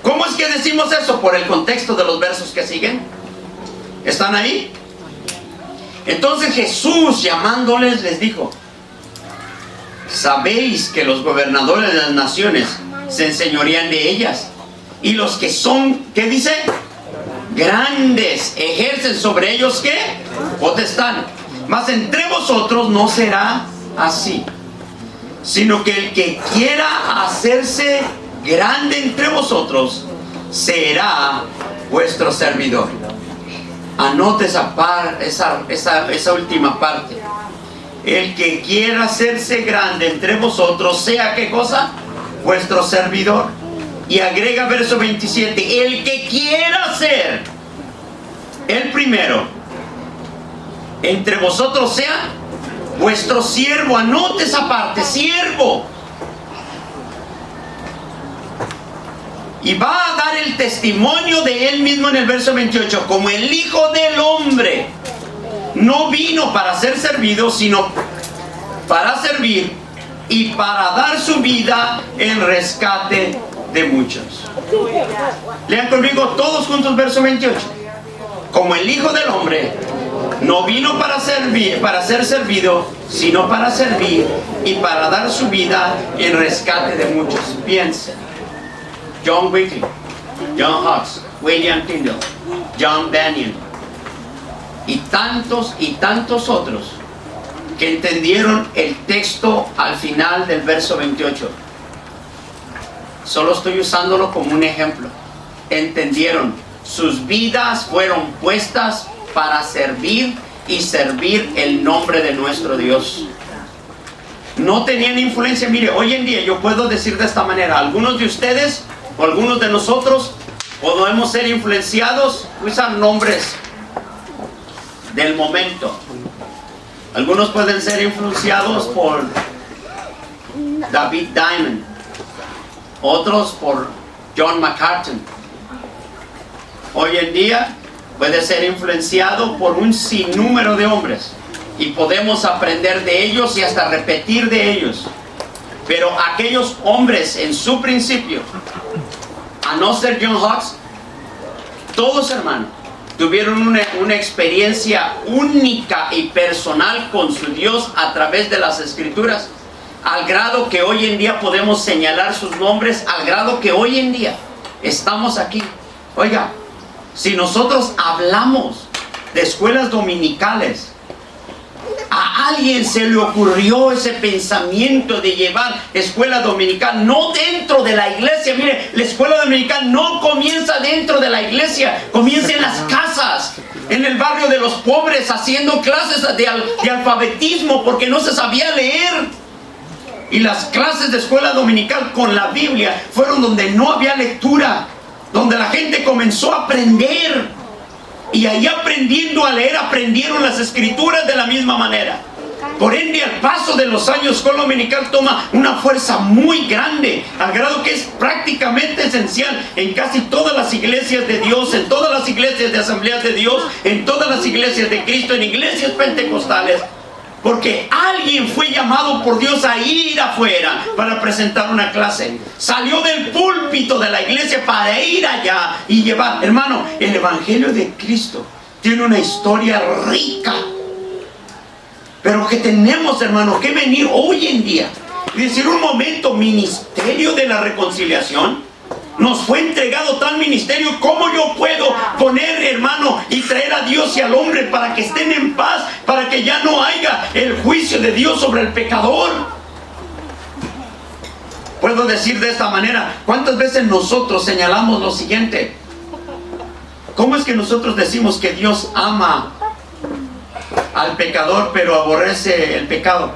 ¿Cómo es que decimos eso? Por el contexto de los versos que siguen. ¿Están ahí? Entonces Jesús, llamándoles, les dijo, sabéis que los gobernadores de las naciones se enseñorean de ellas, y los que son, ¿qué dice? Grandes, ejercen sobre ellos, ¿qué? Potestad. Mas entre vosotros no será así, sino que el que quiera hacerse grande entre vosotros será vuestro servidor. Anote esa última parte. El que quiera hacerse grande entre vosotros sea, ¿qué cosa? Vuestro servidor. Y agrega verso 27, el que quiera ser el primero entre vosotros sea vuestro siervo. Anote esa parte, siervo. Y va a dar el testimonio de él mismo en el verso 28, como el Hijo del Hombre no vino para ser servido, sino para servir y para dar su vida en rescate de muchos. Lean conmigo todos juntos verso 28. Como el Hijo del Hombre no vino para servir, para ser servido, sino para servir y para dar su vida en rescate de muchos. Piensen. John Wesley, John Hux, William Tyndale, John Bunyan y tantos otros que entendieron el texto al final del verso 28. Solo estoy usándolo como un ejemplo. Entendieron, sus vidas fueron puestas para servir y servir el nombre de nuestro Dios. No tenían influencia. Mire, hoy en día yo puedo decir de esta manera, algunos de ustedes o algunos de nosotros podemos ser influenciados, usan nombres del momento. Algunos pueden ser influenciados por David Diamond, otros por John MacArthur. Hoy en día puede ser influenciado por un sinnúmero de hombres y podemos aprender de ellos y hasta repetir de ellos. Pero aquellos hombres en su principio, a no ser John Hux, todos, hermanos, tuvieron una experiencia única y personal con su Dios a través de las Escrituras, al grado que hoy en día podemos señalar sus nombres, al grado que hoy en día estamos aquí. Oiga, si nosotros hablamos de escuelas dominicales, a alguien se le ocurrió ese pensamiento de llevar escuela dominical, no dentro de la iglesia. Mire, la escuela dominical no comienza dentro de la iglesia, comienza en las casas, en el barrio de los pobres, haciendo clases de alfabetismo porque no se sabía leer. Y las clases de escuela dominical con la Biblia fueron donde no había lectura, donde la gente comenzó a aprender. Y ahí, aprendiendo a leer, aprendieron las Escrituras de la misma manera. Por ende, al paso de los años, escuela dominical toma una fuerza muy grande, al grado que es prácticamente esencial en casi todas las iglesias de Dios, en todas las iglesias de Asambleas de Dios, en todas las iglesias de Cristo, en iglesias pentecostales. Porque alguien fue llamado por Dios a ir afuera para presentar una clase. Salió del púlpito de la iglesia para ir allá y llevar. Hermano, el Evangelio de Cristo tiene una historia rica. Pero que tenemos, hermano, que venir hoy en día y decir un momento, ministerio de la reconciliación. Nos fue entregado tal ministerio. ¿Cómo yo puedo poner, hermano, y traer a Dios y al hombre para que estén en paz, para que ya no haya el juicio de Dios sobre el pecador? Puedo decir de esta manera, ¿cuántas veces nosotros señalamos lo siguiente? ¿Cómo es que nosotros decimos que Dios ama al pecador pero aborrece el pecado?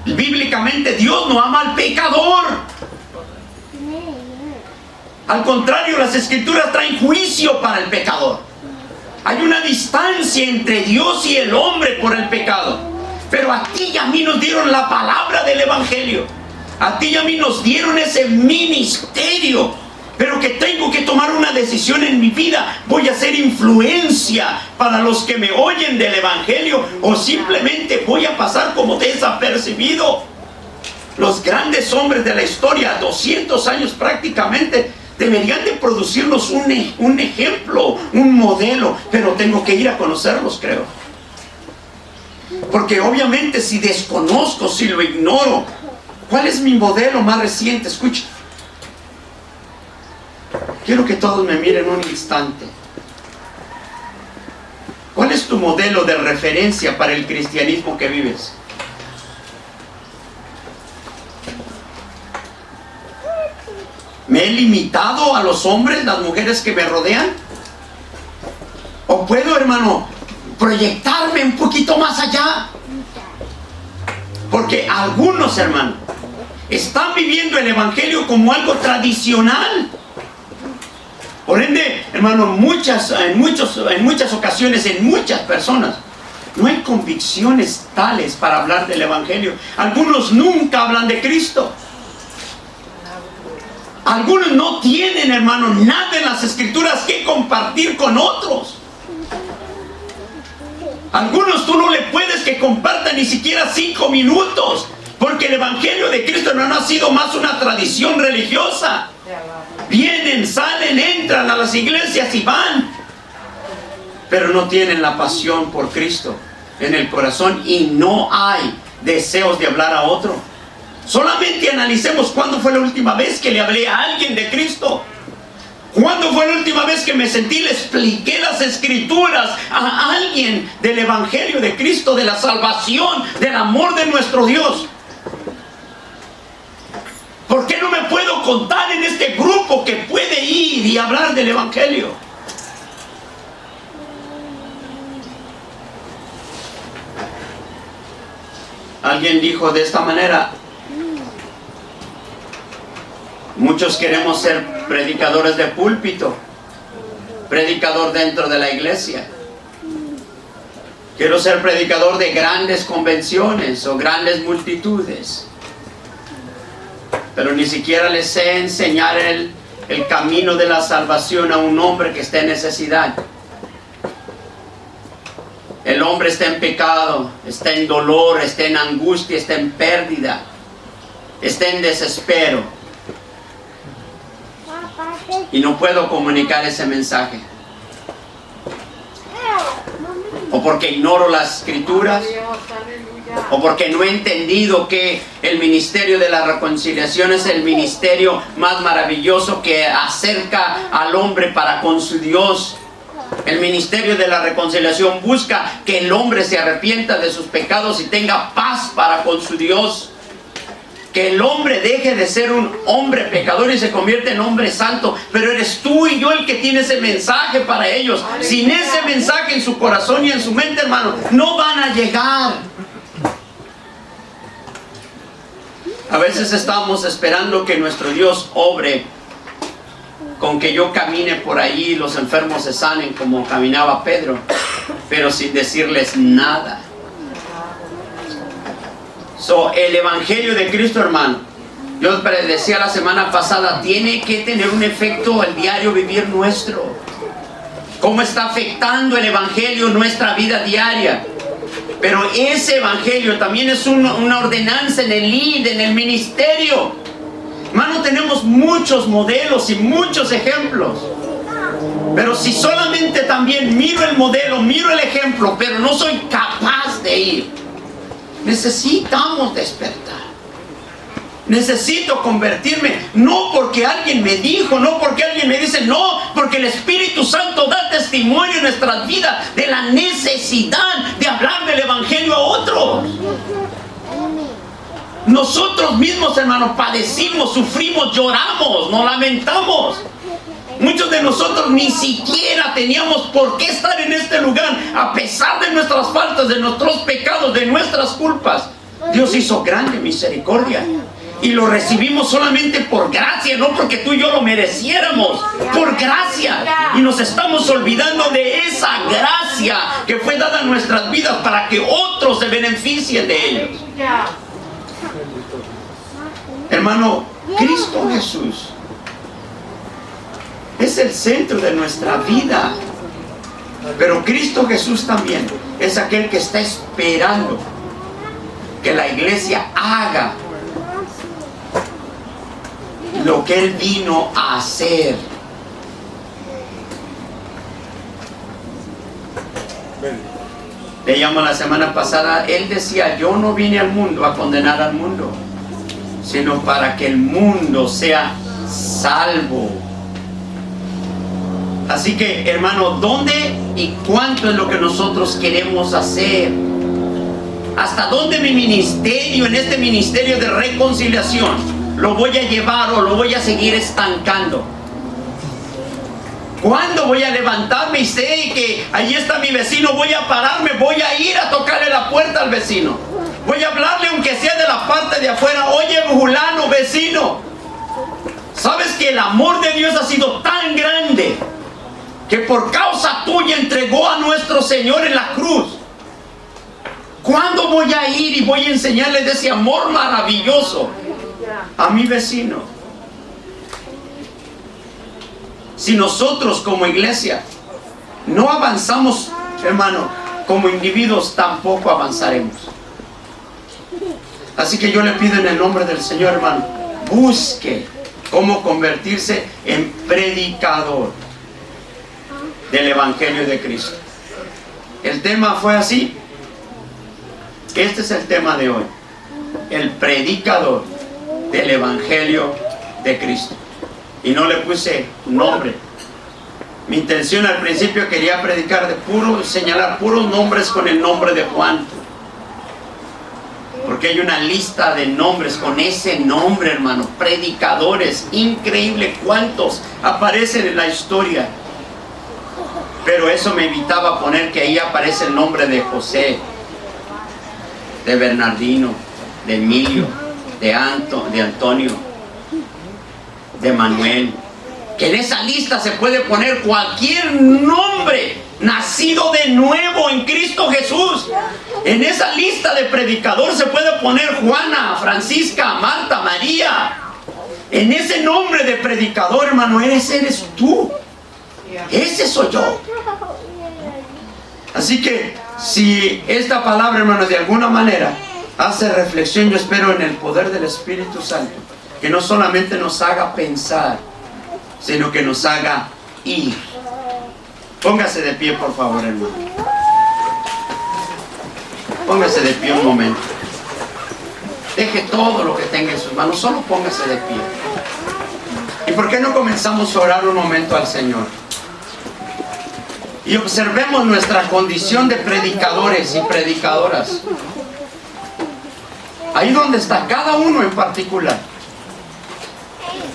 Bíblicamente, Dios no ama al pecador. Al contrario, las Escrituras traen juicio para el pecador. Hay una distancia entre Dios y el hombre por el pecado. Pero a ti y a mí nos dieron la palabra del Evangelio. A ti y a mí nos dieron ese ministerio. Pero que tengo que tomar una decisión en mi vida. ¿Voy a ser influencia para los que me oyen del Evangelio? ¿O simplemente voy a pasar como desapercibido? Los grandes hombres de la historia, 200 años prácticamente, deberían de producirnos un ejemplo, un modelo, pero tengo que ir a conocerlos, creo. Porque obviamente si desconozco, si lo ignoro, ¿cuál es mi modelo más reciente? Escucha. Quiero que todos me miren un instante. ¿Cuál es tu modelo de referencia para el cristianismo que vives? ¿Me he limitado a los hombres, las mujeres que me rodean? ¿O puedo, hermano, proyectarme un poquito más allá? Porque algunos, hermano, están viviendo el evangelio como algo tradicional. Por ende, hermano, en muchas ocasiones, en muchas personas, no hay convicciones tales para hablar del evangelio. Algunos nunca hablan de Cristo. Algunos no tienen, hermano, nada en las escrituras que compartir con otros. Algunos tú no le puedes que compartan ni siquiera 5 minutos, porque el evangelio de Cristo no ha sido más una tradición religiosa. Vienen, salen, entran a las iglesias y van, pero no tienen la pasión por Cristo en el corazón y no hay deseos de hablar a otro. Solamente analicemos cuándo fue la última vez que le hablé a alguien de Cristo. ¿Cuándo fue la última vez que me sentí y le expliqué las escrituras a alguien del evangelio de Cristo, de la salvación, del amor de nuestro Dios? ¿Por qué no me puedo contar en este grupo que puede ir y hablar del evangelio? Alguien dijo de esta manera: muchos queremos ser predicadores de púlpito, predicador dentro de la iglesia. Quiero ser predicador de grandes convenciones o grandes multitudes, pero ni siquiera les sé enseñar el camino de la salvación a un hombre que esté en necesidad. El hombre está en pecado, está en dolor, está en angustia, está en pérdida, está en desespero. Y no puedo comunicar ese mensaje. O porque ignoro las escrituras, o porque no he entendido que el ministerio de la reconciliación es el ministerio más maravilloso que acerca al hombre para con su Dios. El ministerio de la reconciliación busca que el hombre se arrepienta de sus pecados y tenga paz para con su Dios. Que el hombre deje de ser un hombre pecador y se convierte en hombre santo. Pero eres tú y yo el que tiene ese mensaje para ellos. Sin ese mensaje en su corazón y en su mente, hermano, no van a llegar. A veces estamos esperando que nuestro Dios obre con que yo camine por ahí y los enfermos se sanen como caminaba Pedro, pero sin decirles nada. El evangelio de Cristo, hermano, yo decía la semana pasada, tiene que tener un efecto al diario vivir nuestro. ¿Cómo está afectando el evangelio nuestra vida diaria? Pero ese evangelio también es una ordenanza en el ministerio. Hermano, tenemos muchos modelos y muchos ejemplos. Pero si solamente también miro el modelo, miro el ejemplo, pero no soy capaz de ir, necesitamos despertar. Necesito convertirme, no porque alguien me dijo, no porque alguien me dice, no, porque el Espíritu Santo da testimonio en nuestras vidas de la necesidad de hablar del evangelio a otros. Nosotros mismos, hermanos, padecimos, sufrimos, lloramos, nos lamentamos. Muchos de nosotros ni siquiera teníamos por qué estar en este lugar, a pesar de nuestras faltas, de nuestros pecados, de nuestras culpas. Dios hizo grande misericordia y lo recibimos solamente por gracia, no porque tú y yo lo mereciéramos, por gracia. Y nos estamos olvidando de esa gracia que fue dada en nuestras vidas para que otros se beneficien de ellos. Hermano, Cristo Jesús es el centro de nuestra vida. Pero Cristo Jesús también es aquel que está esperando que la iglesia haga lo que Él vino a hacer. Leíamos la semana pasada, Él decía, yo no vine al mundo a condenar al mundo, sino para que el mundo sea salvo. Así que, hermano, ¿dónde y cuánto es lo que nosotros queremos hacer? ¿Hasta dónde mi ministerio, en este ministerio de reconciliación, lo voy a llevar o lo voy a seguir estancando? ¿Cuándo voy a levantarme y sé que ahí está mi vecino? Voy a pararme, voy a ir a tocarle la puerta al vecino. Voy a hablarle aunque sea de la parte de afuera. Oye, fulano, vecino, ¿sabes que el amor de Dios ha sido tan grande que por causa tuya entregó a nuestro Señor en la cruz? ¿Cuándo voy a ir y voy a enseñarle de ese amor maravilloso a mi vecino? Si nosotros como iglesia no avanzamos, hermano, como individuos tampoco avanzaremos. Así que yo le pido en el nombre del Señor, hermano, busque cómo convertirse en predicador del Evangelio de Cristo. El tema fue así. Este es el tema de hoy: el predicador del Evangelio de Cristo. Y no le puse nombre. Mi intención al principio quería predicar señalar puros nombres con el nombre de Juan, porque hay una lista de nombres con ese nombre, hermano. Predicadores, increíble cuántos aparecen en la historia. Pero eso me evitaba poner que ahí aparece el nombre de José, de Bernardino, de Emilio, de Antonio, de Manuel. Que en esa lista se puede poner cualquier nombre nacido de nuevo en Cristo Jesús. En esa lista de predicador se puede poner Juana, Francisca, Marta, María. En ese nombre de predicador, hermano, ese eres tú. Ese soy yo. Así que si esta palabra, hermano, de alguna manera hace reflexión, yo espero en el poder del Espíritu Santo, que no solamente nos haga pensar, sino que nos haga ir. Póngase de pie, por favor, hermano. Póngase de pie un momento. Deje todo lo que tenga en sus manos, solo póngase de pie. ¿Y por qué no comenzamos a orar un momento al Señor? Y observemos nuestra condición de predicadores y predicadoras. Ahí donde está cada uno en particular.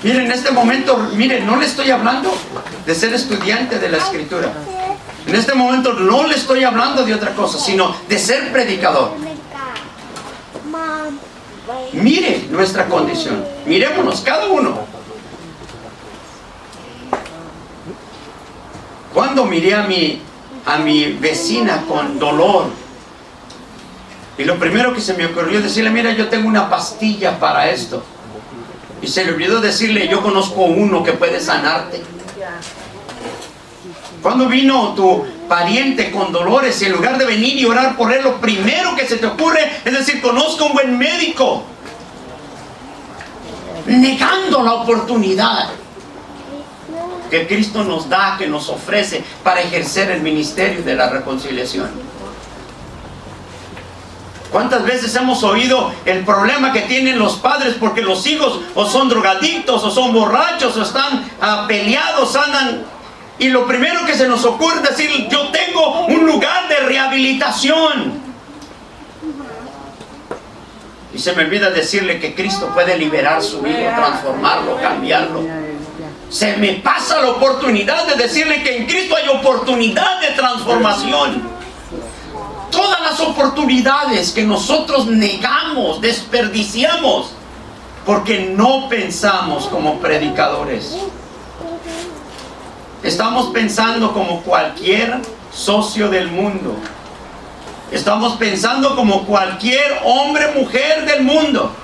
Miren, en este momento, miren, no le estoy hablando de ser estudiante de la Escritura. En este momento no le estoy hablando de otra cosa, sino de ser predicador. Mire nuestra condición. Mirémonos cada uno. Cuando miré a mi vecina con dolor, y lo primero que se me ocurrió decirle: mira, yo tengo una pastilla para esto. Y se le olvidó decirle: yo conozco uno que puede sanarte. Cuando vino tu pariente con dolores, y en lugar de venir y orar por él, lo primero que se te ocurre es decir: conozco un buen médico. Negando la oportunidad que Cristo nos da, que nos ofrece para ejercer el ministerio de la reconciliación. ¿Cuántas veces hemos oído el problema que tienen los padres porque los hijos o son drogadictos o son borrachos o están peleados, andan? Y lo primero que se nos ocurre es decir: yo tengo un lugar de rehabilitación. Y se me olvida decirle que Cristo puede liberar su vida, transformarlo, cambiarlo. Se me pasa la oportunidad de decirle que en Cristo hay oportunidad de transformación. Todas las oportunidades que nosotros negamos, desperdiciamos, porque no pensamos como predicadores. Estamos pensando como cualquier socio del mundo. Estamos pensando como cualquier hombre, mujer del mundo.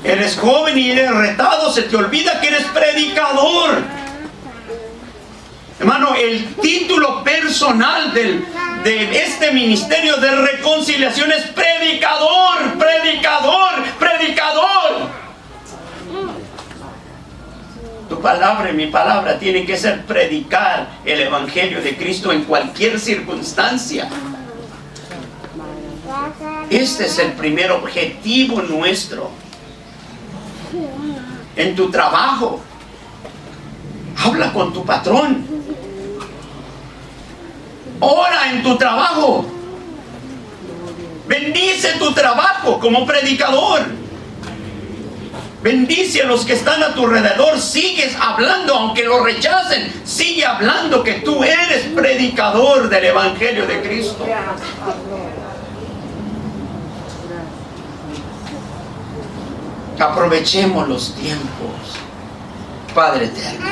Eres joven y eres retado, se te olvida que eres predicador. Hermano, el título personal de este ministerio de reconciliación es predicador, predicador, predicador. Tu palabra y mi palabra tienen que ser predicar el Evangelio de Cristo en cualquier circunstancia. Este es el primer objetivo nuestro. En tu trabajo, habla con tu patrón. Ora en tu trabajo. Bendice tu trabajo como predicador. Bendice a los que están a tu alrededor. Sigues hablando, aunque lo rechacen. Sigue hablando que tú eres predicador del Evangelio de Cristo. Aprovechemos los tiempos, Padre eterno.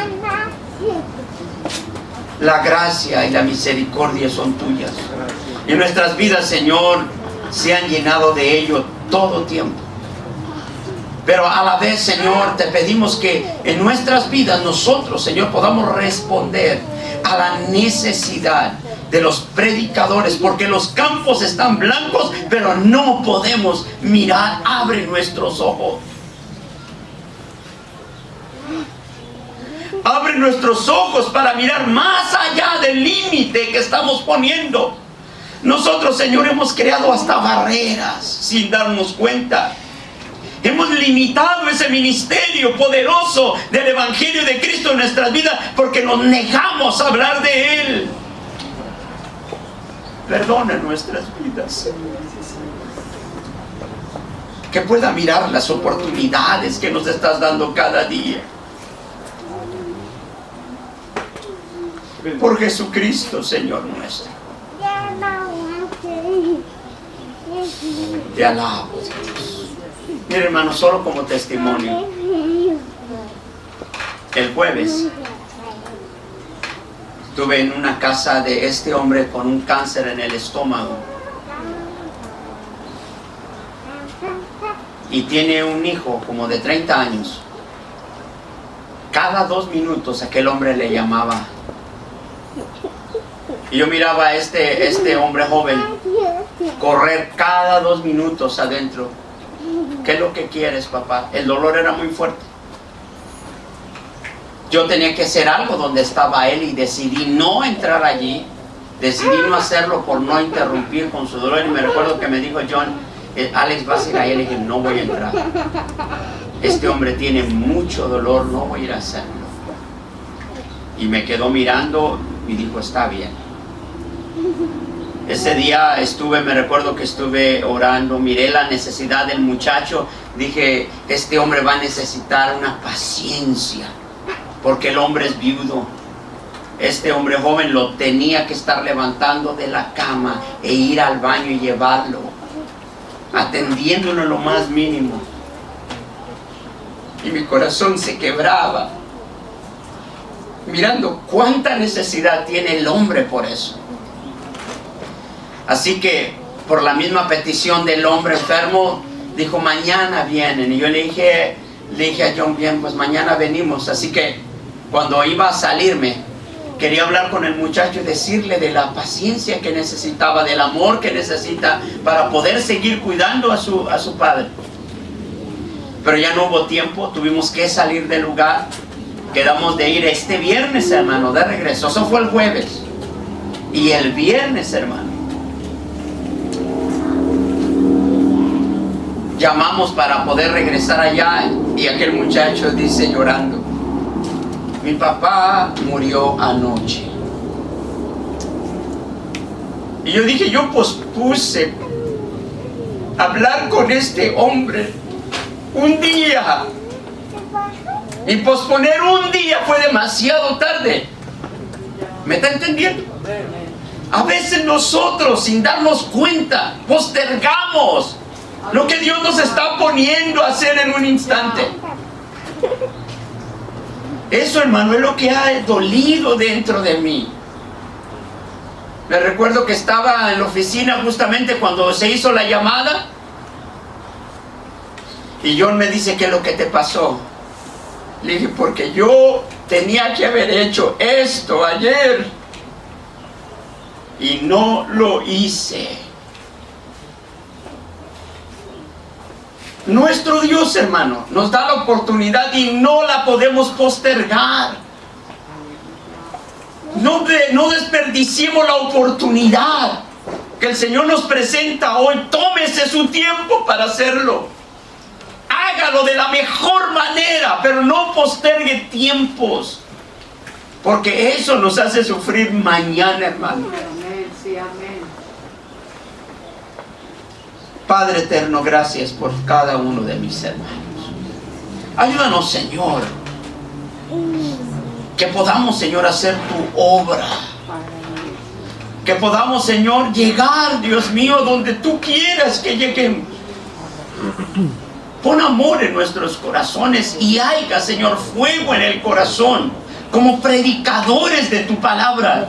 La gracia y la misericordia son tuyas. Y nuestras vidas, Señor, se han llenado de ello todo tiempo. Pero a la vez, Señor, te pedimos que en nuestras vidas nosotros, Señor, podamos responder a la necesidad de los predicadores, porque los campos están blancos, pero no podemos mirar. Abre nuestros ojos. Abre nuestros ojos para mirar más allá del límite que estamos poniendo. Nosotros, Señor, hemos creado hasta barreras sin darnos cuenta. Hemos limitado ese ministerio poderoso del Evangelio de Cristo en nuestras vidas porque nos negamos a hablar de Él. Perdona nuestras vidas. Que pueda mirar las oportunidades que nos estás dando cada día. Por Jesucristo, Señor nuestro. Te alabo, Dios. Mire, hermano, solo como testimonio. El jueves estuve en una casa de este hombre con un cáncer en el estómago. Y tiene un hijo como de 30 años. Cada 2 minutos aquel hombre le llamaba. Y yo miraba a este hombre joven correr cada 2 minutos adentro. ¿Qué es lo que quieres, papá? El dolor era muy fuerte. Yo tenía que hacer algo donde estaba él y decidí no entrar allí. Decidí no hacerlo por no interrumpir con su dolor. Y me recuerdo que me dijo John, Alex, ¿vas a ir ahí? Le dije, no voy a entrar. Este hombre tiene mucho dolor, no voy a ir a hacerlo. Y me quedó mirando y dijo, está bien. Ese día me recuerdo que estuve orando, miré la necesidad del muchacho, dije, este hombre va a necesitar una paciencia, porque el hombre es viudo. Este hombre joven lo tenía que estar levantando de la cama e ir al baño y llevarlo, atendiéndolo en lo más mínimo. Y mi corazón se quebraba, mirando cuánta necesidad tiene el hombre por eso. Así que, por la misma petición del hombre enfermo, dijo, mañana vienen. Y yo le dije a John, bien, pues mañana venimos. Así que, cuando iba a salirme, quería hablar con el muchacho y decirle de la paciencia que necesitaba, del amor que necesita para poder seguir cuidando a su padre. Pero ya no hubo tiempo, tuvimos que salir del lugar. Quedamos de ir este viernes, hermano, de regreso. Eso fue el jueves. Y el viernes, hermano, llamamos para poder regresar allá y aquel muchacho dice llorando, mi papá murió anoche. Y yo dije, yo pospuse hablar con este hombre un día, y posponer un día fue demasiado tarde. ¿Me está entendiendo? A veces nosotros, sin darnos cuenta, postergamos lo que Dios nos está poniendo a hacer en un instante. Eso, hermano, es lo que ha dolido dentro de mí. Me recuerdo que estaba en la oficina justamente cuando se hizo la llamada. Y John me dice, ¿qué es lo que te pasó? Le dije, porque yo tenía que haber hecho esto ayer y no lo hice. Nuestro Dios, hermano, nos da la oportunidad y no la podemos postergar. No desperdiciemos la oportunidad que el Señor nos presenta hoy. Tómese su tiempo para hacerlo. Hágalo de la mejor manera, pero no postergue tiempos, porque eso nos hace sufrir mañana, hermano. Amén, sí, amén. Padre eterno, gracias por cada uno de mis hermanos. Ayúdanos, Señor, que podamos, Señor, hacer tu obra. Que podamos, Señor, llegar, Dios mío, donde tú quieras que lleguemos. Pon amor en nuestros corazones y haya, Señor, fuego en el corazón, como predicadores de tu palabra,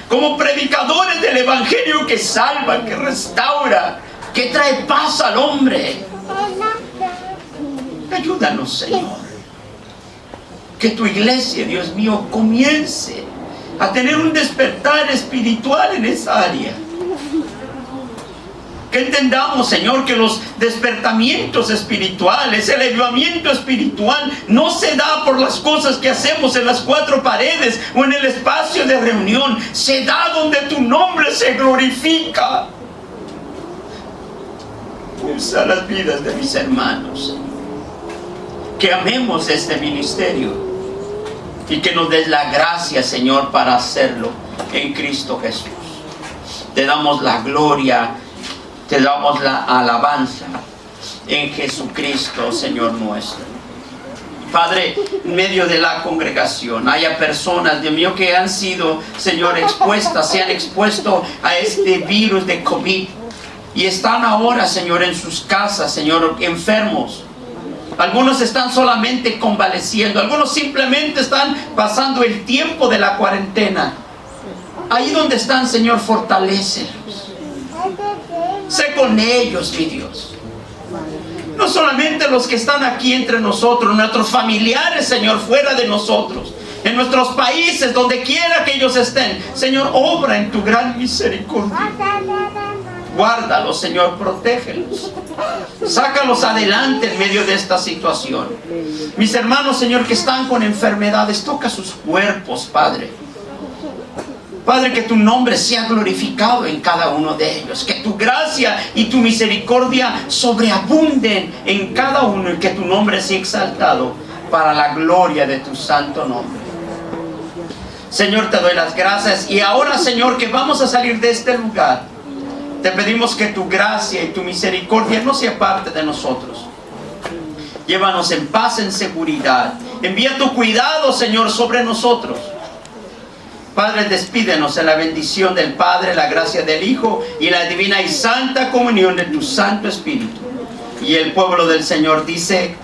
como predicadores del evangelio que salva, que restaura, que trae paz al hombre. Ayúdanos, Señor, que tu iglesia, Dios mío, comience a tener un despertar espiritual en esa área. Que entendamos, Señor, que los despertamientos espirituales, el avivamiento espiritual no se da por las cosas que hacemos en las cuatro paredes o en el espacio de reunión. Se da donde tu nombre se glorifica. Usa las vidas de mis hermanos, Señor. Que amemos este ministerio y que nos des la gracia, Señor, para hacerlo en Cristo Jesús. Te damos la gloria, te damos la alabanza en Jesucristo, Señor nuestro. Padre, en medio de la congregación haya personas, Dios mío, que han sido, Señor, expuestas, se han expuesto a este virus de COVID y están ahora, Señor, en sus casas, Señor, enfermos. Algunos están solamente convaleciendo, algunos simplemente están pasando el tiempo de la cuarentena. Ahí donde están, Señor, fortalécelos. Sé con ellos, mi Dios. No solamente los que están aquí entre nosotros, nuestros familiares, Señor, fuera de nosotros, en nuestros países, donde quiera que ellos estén. Señor, obra en tu gran misericordia. Guárdalos, Señor, protégelos. Sácalos adelante en medio de esta situación. Mis hermanos, Señor, que están con enfermedades, toca sus cuerpos, Padre. Padre, que tu nombre sea glorificado en cada uno de ellos. Que tu gracia y tu misericordia sobreabunden en cada uno y que tu nombre sea exaltado para la gloria de tu santo nombre. Señor, te doy las gracias. Y ahora, Señor, que vamos a salir de este lugar, te pedimos que tu gracia y tu misericordia no sea parte de nosotros. Llévanos en paz, en seguridad. Envía tu cuidado, Señor, sobre nosotros. Padre, despídenos en la bendición del Padre, la gracia del Hijo y la divina y santa comunión de tu Santo Espíritu. Y el pueblo del Señor dice: